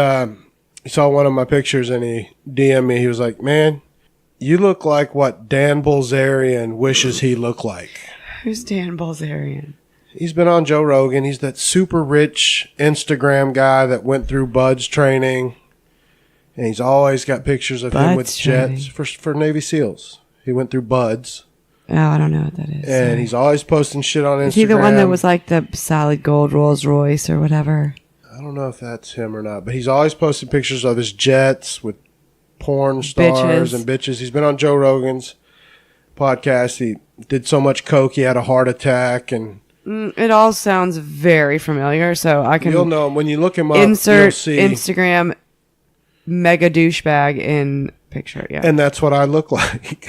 he saw one of my pictures and he DM'd me. He was like, man, you look like what Dan Bilzerian wishes he looked like. Who's Dan Bilzerian? He's been on Joe Rogan. He's that super rich Instagram guy that went through Bud's training. And he's always got pictures of him with jets for Navy SEALs. He went through Bud's. Oh, I don't know what that is. And he's always posting shit on Instagram. Is he the one that was like the solid gold Rolls Royce or whatever? I don't know if that's him or not, but he's always posting pictures of his jets with porn stars and bitches. He's been on Joe Rogan's podcast. He did so much coke, he had a heart attack, and it all sounds very familiar. So I can. You'll know him when you look him up. Insert you'll see Instagram mega douchebag in picture. Yeah, and that's what I look like.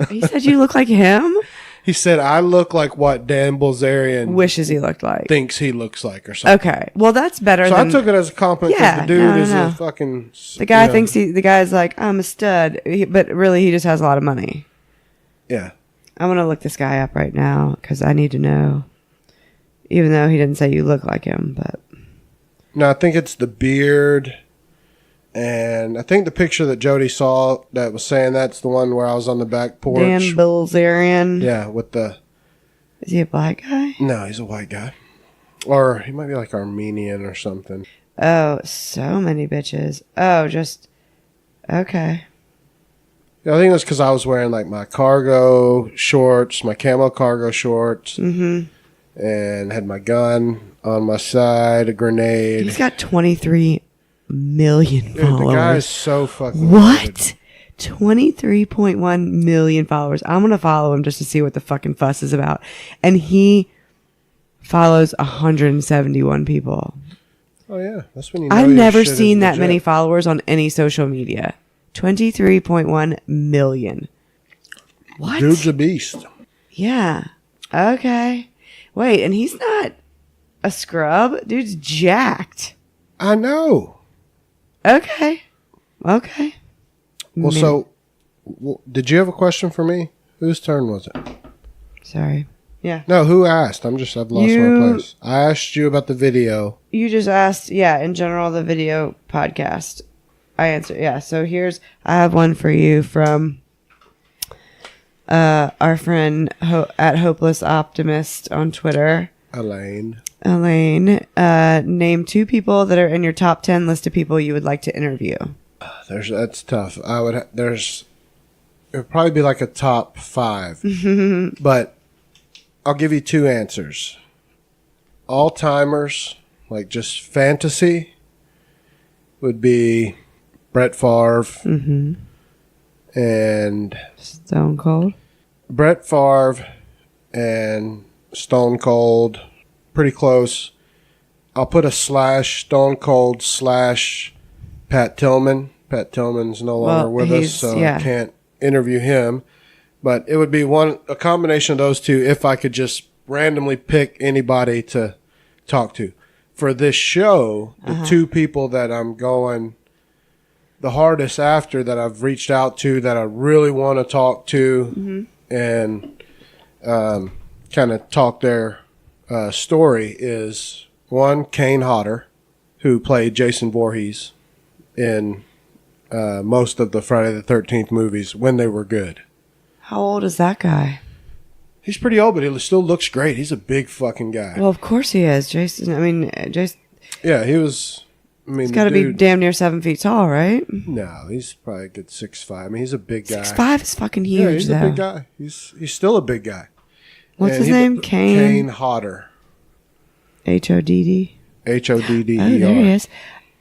He said you look like him. He said, I look like what Dan Bilzerian wishes he looked like. Thinks he looks like or something. Okay. Well, that's better so than... I took it as a compliment because the dude is a fucking... The guy thinks the guy's like, I'm a stud. But really, he just has a lot of money. Yeah. I'm going to look this guy up right now because I need to know. Even though he didn't say you look like him, but... No, I think it's the beard... And I think the picture that Jody saw that was saying that's the one where I was on the back porch. Dan Bilzerian. Yeah, with the... Is he a black guy? No, he's a white guy. Or he might be like Armenian or something. Oh, so many bitches. Oh, just... Okay. Yeah, I think that's because I was wearing like my cargo shorts, my camo cargo shorts. And had my gun on my side, a grenade. He's got 23 million followers. Dude, the guy is so fucking what? 23.1 million followers. I'm gonna follow him just to see what the fucking fuss is about. And he follows 171 people. Oh yeah, that's when you know I've never seen that many followers on any social media. 23.1 million. What? Dude's a beast. Yeah. Okay. Wait, and he's not a scrub. Dude's jacked. I know. Okay. Okay. Well, so, did you have a question for me? Whose turn was it? Sorry. Yeah. No, who asked? I've lost my place. I asked you about the video. You just asked, yeah, in general, the video podcast. I answered, yeah. So I have one for you from our friend at Hopeless Optimist on Twitter. Elaine. Name 2 people that are in your top 10 list of people you would like to interview. That's tough. It would probably be like a top 5. But I'll give you 2 answers. All-timers, like just fantasy, would be Brett Favre and Stone Cold. Brett Favre and Stone Cold, pretty close. I'll put a / Stone Cold / Pat Tillman. Pat Tillman's no longer with us, so I can't interview him. But it would be a combination of those 2 if I could just randomly pick anybody to talk to. For this show, the 2 people that I'm going the hardest after, that I've reached out to, that I really want to talk to and kind of talk their story is one, Kane Hodder, who played Jason Voorhees in most of the Friday the 13th movies when they were good. How old is that guy? He's pretty old, but he still looks great. He's a big fucking guy. Well, of course he is. Jason, I mean, Jason. Yeah, he was... He's got to be damn near 7 feet tall, right? No, he's probably a good 6'5". I mean, he's a big guy. 6'5" is fucking huge, yeah, he's though. a big guy. He's still a big guy. What's his name? Kane Hodder. H-O-D-D? H-O-D-D-E-R. Oh, there he is.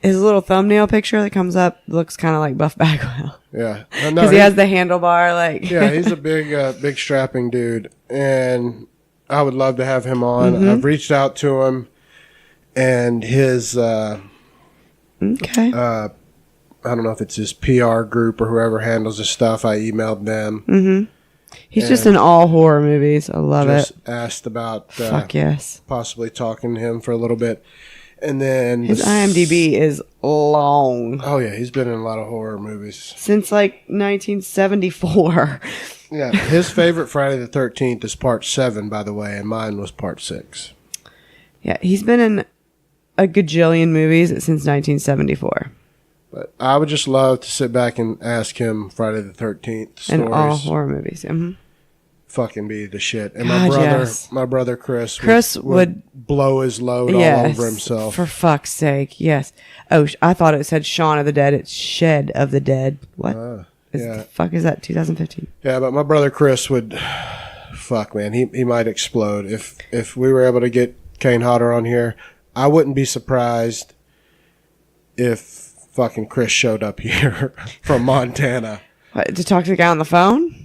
His little thumbnail picture that comes up looks kind of like Buff Bagwell. Yeah. Because he has the handlebar, like... yeah, he's a big strapping dude. And I would love to have him on. Mm-hmm. I've reached out to him. And his... okay. I don't know if it's his PR group or whoever handles his stuff. I emailed them. Mm-hmm. He's just in all horror movies. I love it. Just asked about Fuck yes. possibly talking to him for a little bit. And then... His IMDb is long. Oh, yeah. He's been in a lot of horror movies. Since, like, 1974. Yeah. His favorite Friday the 13th is part 7, by the way, and mine was part 6. Yeah, he's been in a gajillion movies since 1974. But I would just love to sit back and ask him Friday the 13th stories. And all horror movies. Mm-hmm. Fucking be the shit. And God, my brother Chris would blow his load all over himself. For fuck's sake, yes. Oh, I thought it said Shaun of the Dead. It's Shed of the Dead. What? Yeah. The fuck is that? 2015? Yeah, but my brother Chris would... Fuck, man. He might explode. If we were able to get Kane Hodder on here, I wouldn't be surprised if fucking Chris showed up here from Montana. What, to talk to the guy on the phone?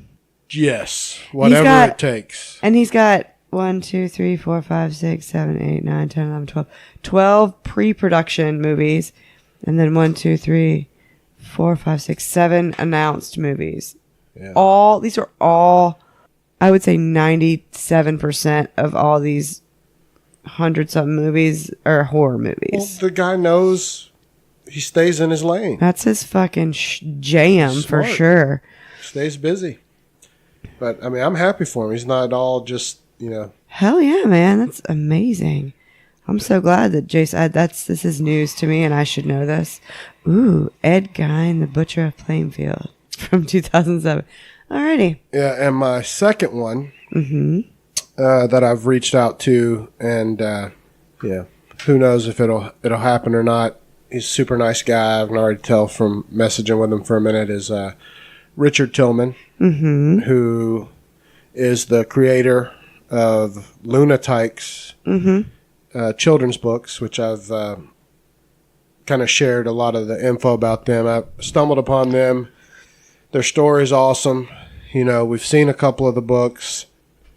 Yes. Whatever it takes. And he's got 1, 2, 3, 4, 5, 6, 7, 8, 9, 10, 11, 12. 12 pre-production movies. And then 1, 2, 3, 4, 5, 6, 7 announced movies. Yeah. These are all, I would say 97% of all these 100-something movies are horror movies. Well, the guy knows he stays in his lane. That's his fucking jam. Smart. For sure. Stays busy. But, I mean, I'm happy for him. He's not all just, Hell yeah, man. That's amazing. I'm so glad that Jason, this is news to me and I should know this. Ooh, Ed Gein, the Butcher of Plainfield from 2007. Alrighty. Yeah, and my second one that I've reached out to, and, who knows if it'll happen or not. He's a super nice guy. I can already tell from messaging with him for a minute, is Richard Tillman, who is the creator of Lunatics children's books, which I've kind of shared a lot of the info about them. I stumbled upon them. Their story is awesome. We've seen a couple of the books.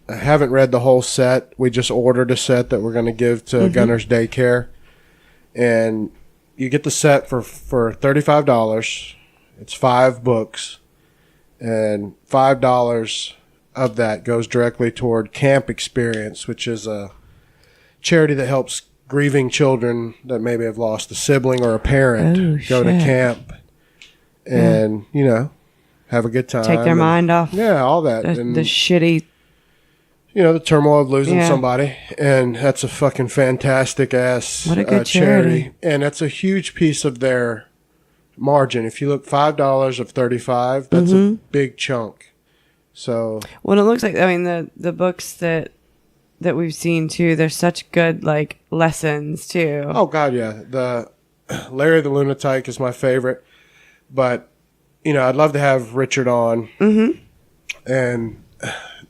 I haven't read the whole set. We just ordered a set that we're going to give to Gunner's Daycare. And you get the set for $35. It's 5 books. And $5 of that goes directly toward Camp Experience, which is a charity that helps grieving children that maybe have lost a sibling or a parent go to camp and, have a good time. Take their mind off. Yeah, all that. The shitty... the turmoil of losing somebody. And that's a fucking fantastic ass what a good charity. And that's a huge piece of their margin. If you look, $5 of $35, that's a big chunk. So... Well, it looks like, the books that we've seen, too, they're such good, like, lessons, too. Oh, God, yeah. The Larry the Lunatic is my favorite. But... I'd love to have Richard on. And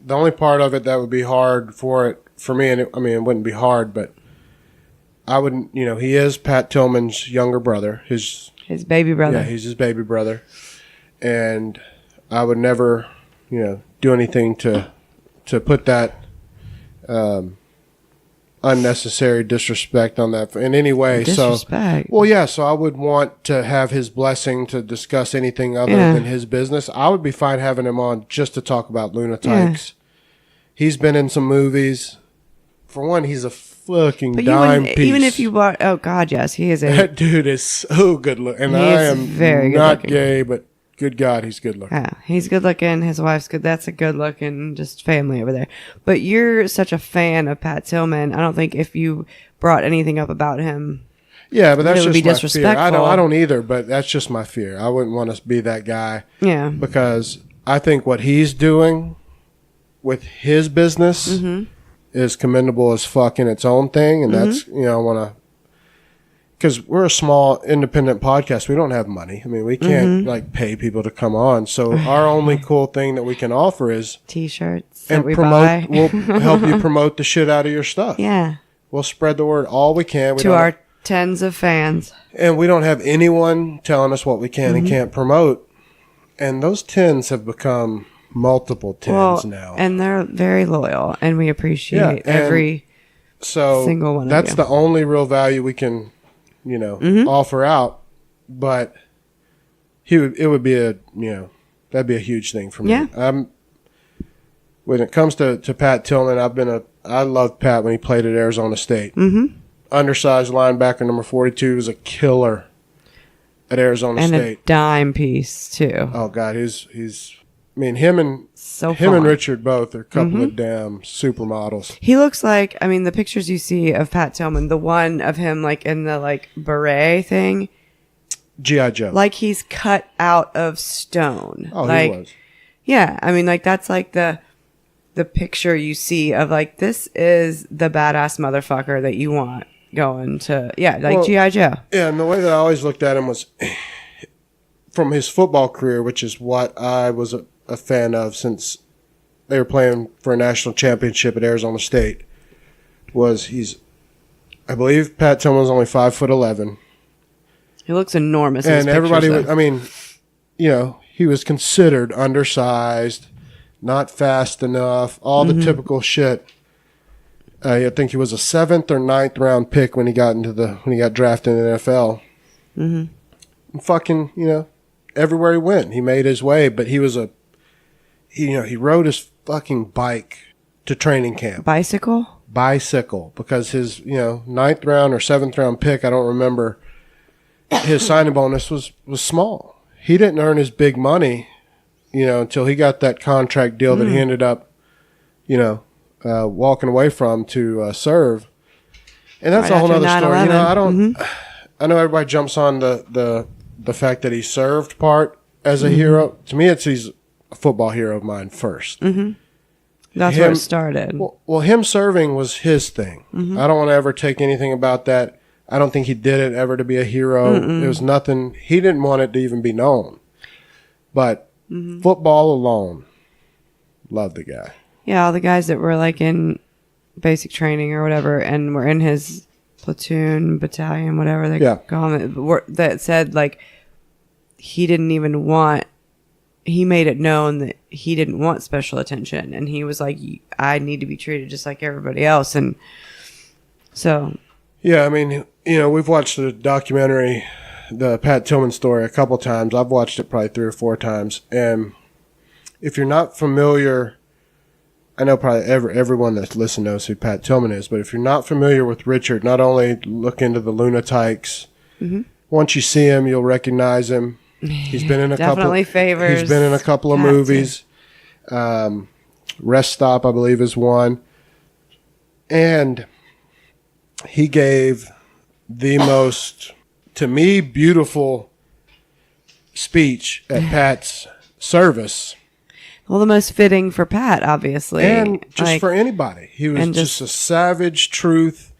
the only part of it that would be hard for me, and it wouldn't be hard, but I wouldn't, he is Pat Tillman's younger brother. His baby brother. Yeah, he's his baby brother. And I would never, do anything to put that unnecessary disrespect on that in any way. Disrespect. So I would want to have his blessing to discuss anything other than his business. I would be fine having him on just to talk about Lunatics. He's been in some movies. For one, he's a fucking dime piece. Even if you bought, oh God, yes, he is. That dude is so good looking, and I am very good not looking. gay, but Good God, he's good looking. Yeah, he's good looking. His wife's good. That's a good looking just family over there. But you're such a fan of Pat Tillman. I don't think if you brought anything up about him. Yeah, but that's it would just be my disrespectful. fear. I don't either, but that's just my fear. I wouldn't want to be that guy. Yeah. Because I think what he's doing with his business is commendable as fuck in its own thing. And that's, I want to, because we're a small independent podcast. We don't have money. I mean, we can't like pay people to come on. So our only cool thing that we can offer is T-shirts and that we promote. buy. We'll help you promote the shit out of your stuff. Yeah. We'll spread the word all we can. To our tens of fans. And we don't have anyone telling us what we can and can't promote. And those tens have become multiple tens now. And they're very loyal, and we appreciate every single one of you. That's the only real value we can, offer out. But it would be that'd be a huge thing for me. Yeah. When it comes to Pat Tillman, I loved Pat when he played at Arizona State. Mm-hmm. Undersized linebacker, number 42, was a killer at Arizona State. And a dime piece, too. Oh, God. Him and Richard both are a couple of damn supermodels. He looks like, the pictures you see of Pat Tillman, the one of him like in the like beret thing. G.I. Joe. Like he's cut out of stone. Oh, like, he was. Yeah. That's like the picture you see of like, this is the badass motherfucker that you want going to, G.I. Joe. Yeah, and the way that I always looked at him was from his football career, which is what I was a fan of since they were playing for a national championship at Arizona State, I believe Pat Tillman was only 5'11". He looks enormous. And everybody, he was considered undersized, not fast enough, all the typical shit. I think he was a 7th or 9th round pick when he got drafted in the NFL. Mm-hmm. And fucking, everywhere he went, he made his way. But he was he rode his fucking bike to training camp. Bicycle, because his 9th round or 7th round pick, I don't remember. His signing bonus was small. He didn't earn his big money, until he got that contract deal that he ended up, walking away from to serve. And that's a whole other story. I know everybody jumps on the fact that he served part as a hero. To me, he's a football hero of mine first. Mm-hmm. That's where it started. Well, him serving was his thing. Mm-hmm. I don't want to ever take anything about that. I don't think he did it ever to be a hero. It was nothing. He didn't want it to even be known. But football alone, love the guy. Yeah, all the guys that were like in basic training or whatever and were in his platoon, battalion, whatever they call it, that said like he made it known that he didn't want special attention. And he was like, I need to be treated just like everybody else. And so... Yeah, we've watched the documentary, the Pat Tillman story, a couple times. I've watched it probably 3 or 4 times. And if you're not familiar, I know probably everyone that's listened knows who Pat Tillman is, but if you're not familiar with Richard, not only look into the Lunatics. Mm-hmm. Once you see him, you'll recognize him. He's been in a favors. He's been in a couple of movies. Rest Stop, I believe, is one. And he gave the most, to me, beautiful speech at Pat's service. Well, the most fitting for Pat, obviously. And just for anybody. He was just a savage truth.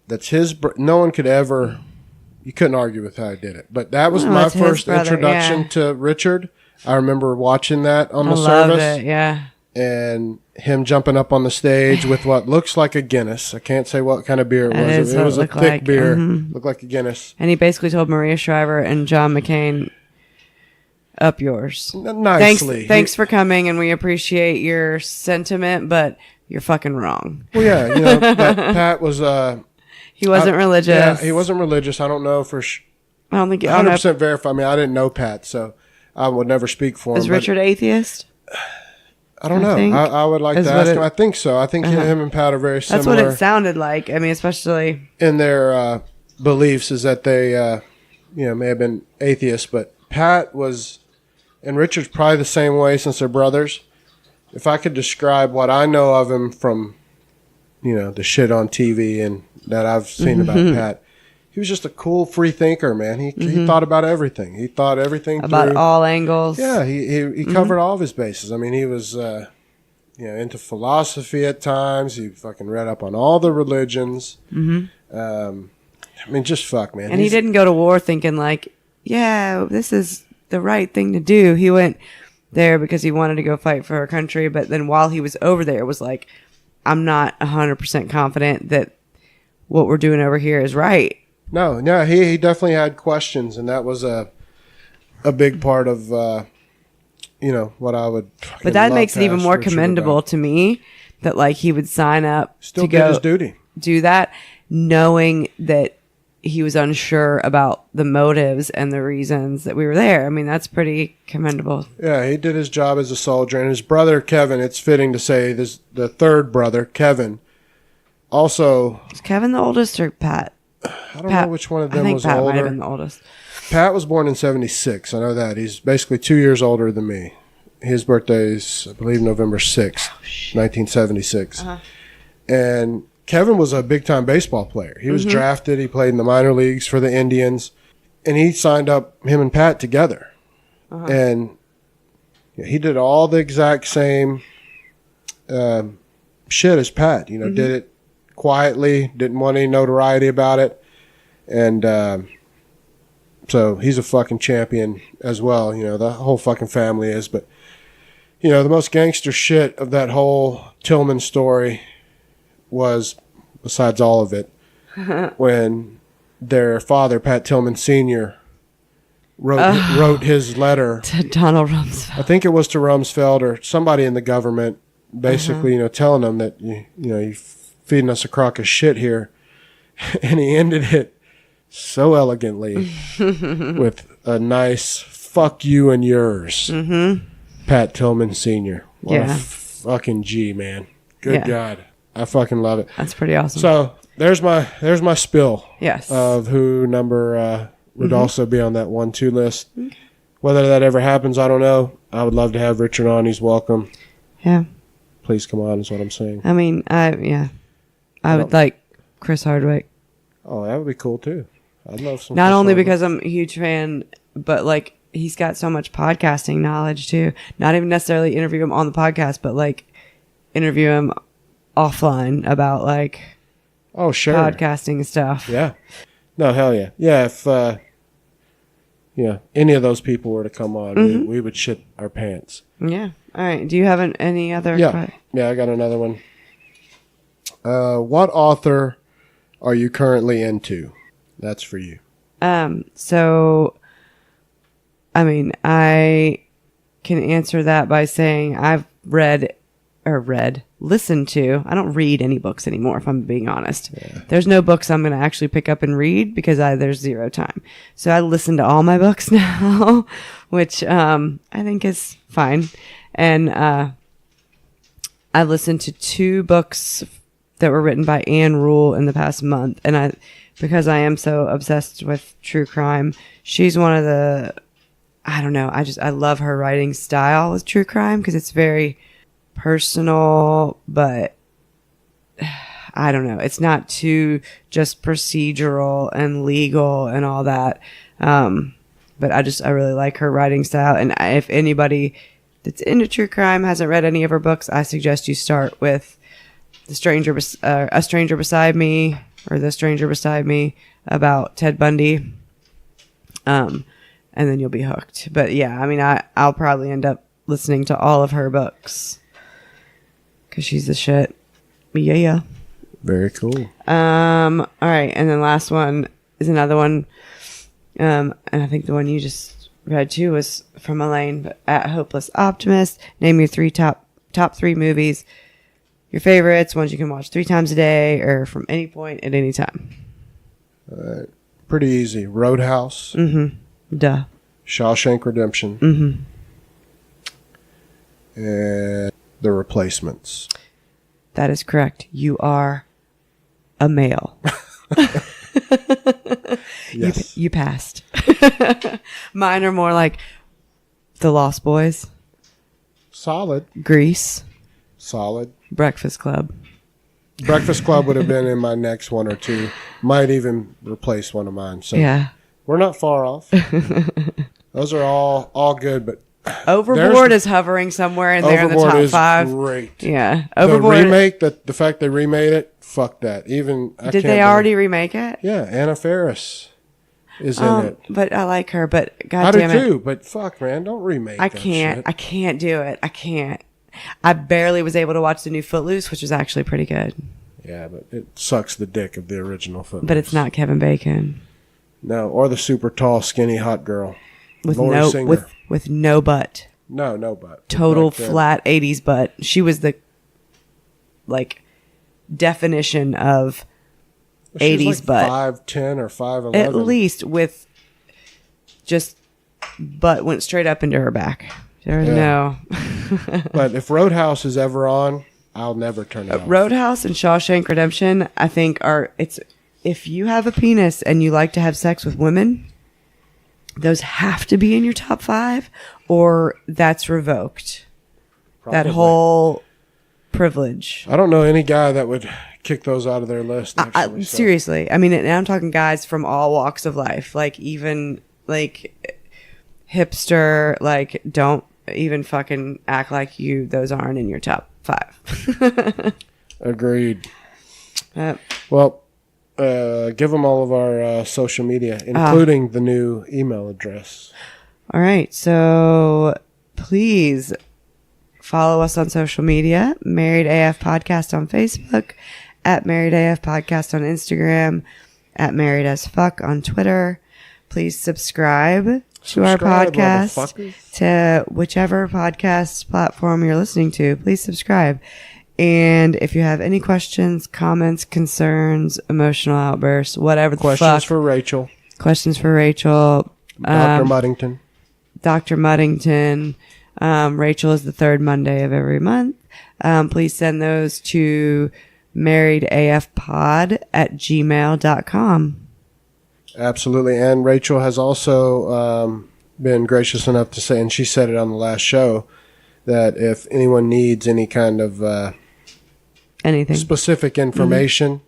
That's his. No one could ever, you couldn't argue with how he did it. But that was my first introduction to Richard. I remember watching that on the service. Loved it, yeah. And him jumping up on the stage with what looks like a Guinness. I can't say what kind of beer it was. It was a thick beer. Looked like a Guinness. And he basically told Maria Shriver and John McCain, up yours. Nicely. Thanks for coming, and we appreciate your sentiment, but you're fucking wrong. Well, yeah, that Pat was... he wasn't religious. Yeah, he wasn't religious. I don't know for I don't think... 100% verify. I didn't know Pat, so I would never speak for him. Is Richard atheist? I don't know. I would like to ask him. I think so. I think him and Pat are very similar. That's what it sounded like. Especially in their beliefs, is that they, may have been atheists, but Pat was, and Richard's probably the same way since they're brothers. If I could describe what I know of him from, the shit on TV and that I've seen about Pat, he was just a cool free thinker, man. He thought about everything. He thought everything about through. all angles. Yeah, he covered all of his bases. I mean, he was into philosophy at times. He fucking read up on all the religions. I mean, just fuck, man. And he didn't go to war thinking like, yeah, this is the right thing to do. He went there because he wanted to go fight for our country. But then while he was over there, it was like, I'm not 100% confident that what we're doing over here is right. No, he definitely had questions, and that was a big part of what I would. But that makes it even more commendable to me that like he would sign up Still to did go his duty, do that, knowing that he was unsure about the motives and the reasons that we were there. I mean, that's pretty commendable. Yeah, he did his job as a soldier, and his brother Kevin. It's fitting to say this, the third brother Kevin. Also, is Kevin the oldest or Pat? I don't know which one of them was Pat older. Might have been the oldest. Pat was born in 76. I know that. He's basically 2 years older than me. His birthday is, I believe, November 6th, 1976. And Kevin was a big-time baseball player. He was drafted. He played in the minor leagues for the Indians. And he signed up him and Pat together. And he did all the exact same shit as Pat. Did it quietly, didn't want any notoriety about it. And so he's a fucking champion as well. The whole fucking family is. But, the most gangster shit of that whole Tillman story was, besides all of it, when their father, Pat Tillman Sr., wrote his letter to Donald Rumsfeld. I think it was to Rumsfeld or somebody in the government, basically, telling them that you're feeding us a crock of shit here, and he ended it so elegantly with a nice "fuck you and yours," Pat Tillman Sr. What a fucking G, man. Good God, I fucking love it. That's pretty awesome. So there's my spill. Yes. Of who number would also be on that 1-2 list. Whether that ever happens, I don't know. I would love to have Richard on. He's welcome. Yeah. Please come on, is what I'm saying. I mean, I would like Chris Hardwick. Oh, that would be cool too. I'd love some. Not only because I'm a huge fan, but like he's got so much podcasting knowledge too. Not even necessarily interview him on the podcast, but like interview him offline about like podcasting stuff. Yeah. No, hell yeah. Yeah, if any of those people were to come on, we would shit our pants. Yeah. All right. Do you have any other? Yeah, I got another one. What author are you currently into? That's for you. So, I mean, I can answer that by saying I've listened to. I don't read any books anymore, if I'm being honest. Yeah. There's no books I'm going to actually pick up and read because there's zero time. So I listen to all my books now, which I think is fine. And I listened to 2 books that were written by Anne Rule in the past month. And because I am so obsessed with true crime, she's one of the, I don't know, I love her writing style with true crime because it's very personal, but I don't know. It's not too just procedural and legal and all that. But I really like her writing style. And if anybody that's into true crime hasn't read any of her books, I suggest you start with A Stranger Beside Me or The Stranger Beside Me about Ted Bundy. And then you'll be hooked. But yeah, I mean, I'll probably end up listening to all of her books because she's the shit. Yeah. Very cool. All right. And then last one is another one. And I think the one you just read too was from Elaine, but at Hopeless Optimist. Name your top 3 movies, your favorites, ones you can watch 3 times a day or from any point at any time. Pretty easy. Roadhouse. Duh. Shawshank Redemption. And The Replacements. That is correct. You are a male. Yes. You passed. Mine are more like The Lost Boys, Solid. Grease, Solid. Breakfast Club. Breakfast Club would have been in my next one or two. Might even replace one of mine. So Yeah. we're not far off. Those are all good, but Overboard is hovering somewhere in there in the Overboard top is 5. great. Yeah. The Overboard. remake, the fact they remade it, fuck that. Even I Did can't they already remake it? Yeah, Anna Faris is in it. But I like her, but I God do damn it. too, but fuck, man, don't remake I that can't. shit. I can't do it. I can't. I barely was able to watch the new Footloose, which was actually pretty good. Yeah, but it sucks the dick of the original Footloose. But it's not Kevin Bacon. No, or the super tall, skinny, hot girl. With Lori no Singer. with no butt. No butt. Total Back then. flat 80s butt. She was the definition of She 80s was like butt. 5'10" or 5'11". At least with just butt went straight up into her back. There was no. But if Roadhouse is ever on, I'll never turn it off. Roadhouse and Shawshank Redemption, I think if you have a penis and you like to have sex with women, those have to be in your top 5 or that's revoked. Probably. That whole privilege. I don't know any guy that would kick those out of their list. Actually, so. Seriously. I mean, and I'm talking guys from all walks of life, like even like hipster, like don't even fucking act like those aren't in your top 5. Agreed. Well, give them all of our social media, including the new email address. All right. So please follow us on social media. Married AF Podcast on Facebook, at Married AF Podcast on Instagram, at Married as Fuck on Twitter. Please subscribe to our podcast, to whichever podcast platform you're listening to. Please subscribe. And if you have any questions, comments, concerns, emotional outbursts, whatever the fuck. Questions for Rachel. Questions for Rachel. Dr. Muddington. Dr. Muddington. Rachel is the third Monday of every month. Please send those to marriedafpod@gmail.com. Absolutely. And Rachel has also been gracious enough to say, and she said it on the last show, that if anyone needs any kind of anything specific information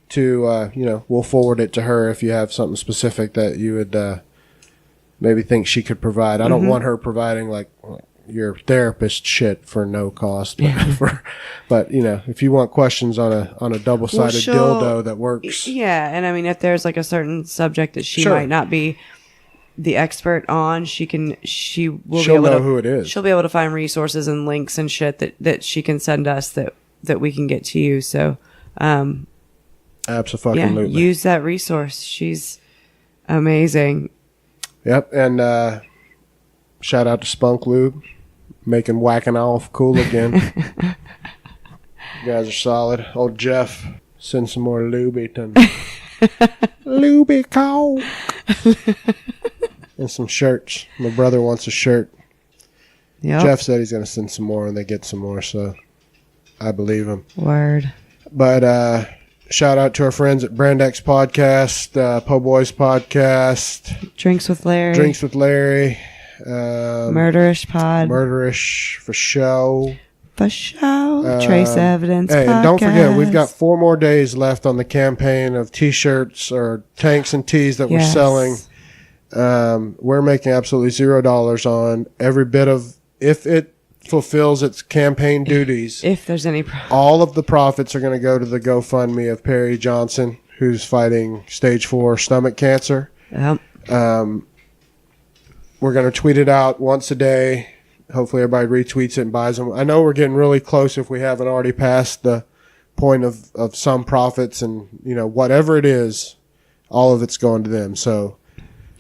to, we'll forward it to her if you have something specific that you would maybe think she could provide. I don't want her providing like your therapist shit for no cost, but if you want questions on a double-sided dildo that works. Yeah. And I mean, if there's like a certain subject that she might not be the expert on, she'll know who it is. She'll be able to find resources and links and shit that she can send us that we can get to you. So, absolutely. Use that resource. She's amazing. Yep. And, shout out to Spunk Lube, making whacking off cool again. You guys are solid. Old Jeff, send some more Lubiton. Lubico. And some shirts. My brother wants a shirt. Yep. Jeff said he's going to send some more and they get some more, so I believe him. Word. But shout out to our friends at Brand X Podcast, Po Boys Podcast. Drinks with Larry. Murderish Pod. Murderish for show. For show. Trace Evidence Hey, Podcast. and don't forget, we've got 4 more days left on the campaign of T-shirts or tanks and tees that we're selling. We're making absolutely $0 on every bit of, if it fulfills its campaign duties. If there's any all of the profits are going to go to the GoFundMe of Perry Johnson, who's fighting stage 4 stomach cancer. Yep. We're going to tweet it out once a day. Hopefully everybody retweets it and buys them. I know we're getting really close if we haven't already passed the point of some profits, and whatever it is, all of it's going to them. So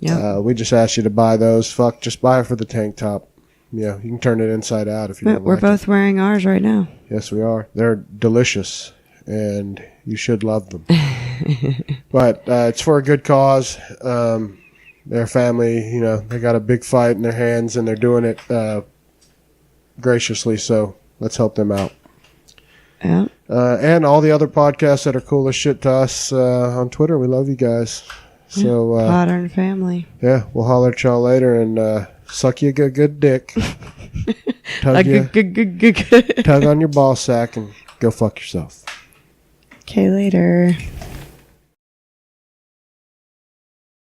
we just ask you to buy those. Fuck, just buy it for the tank top. Yeah, you can turn it inside out if you want. We're both wearing ours right now. Yes, we are. They're delicious, and you should love them. But it's for a good cause. Their family, they got a big fight in their hands, and they're doing it graciously. So let's help them out. Yeah. And all the other podcasts that are cool as shit to us on Twitter. We love you guys. So, Modern Family. yeah, we'll holler at y'all later and suck you a good dick. Tug Good. tug on your ball sack and go fuck yourself. Okay, later.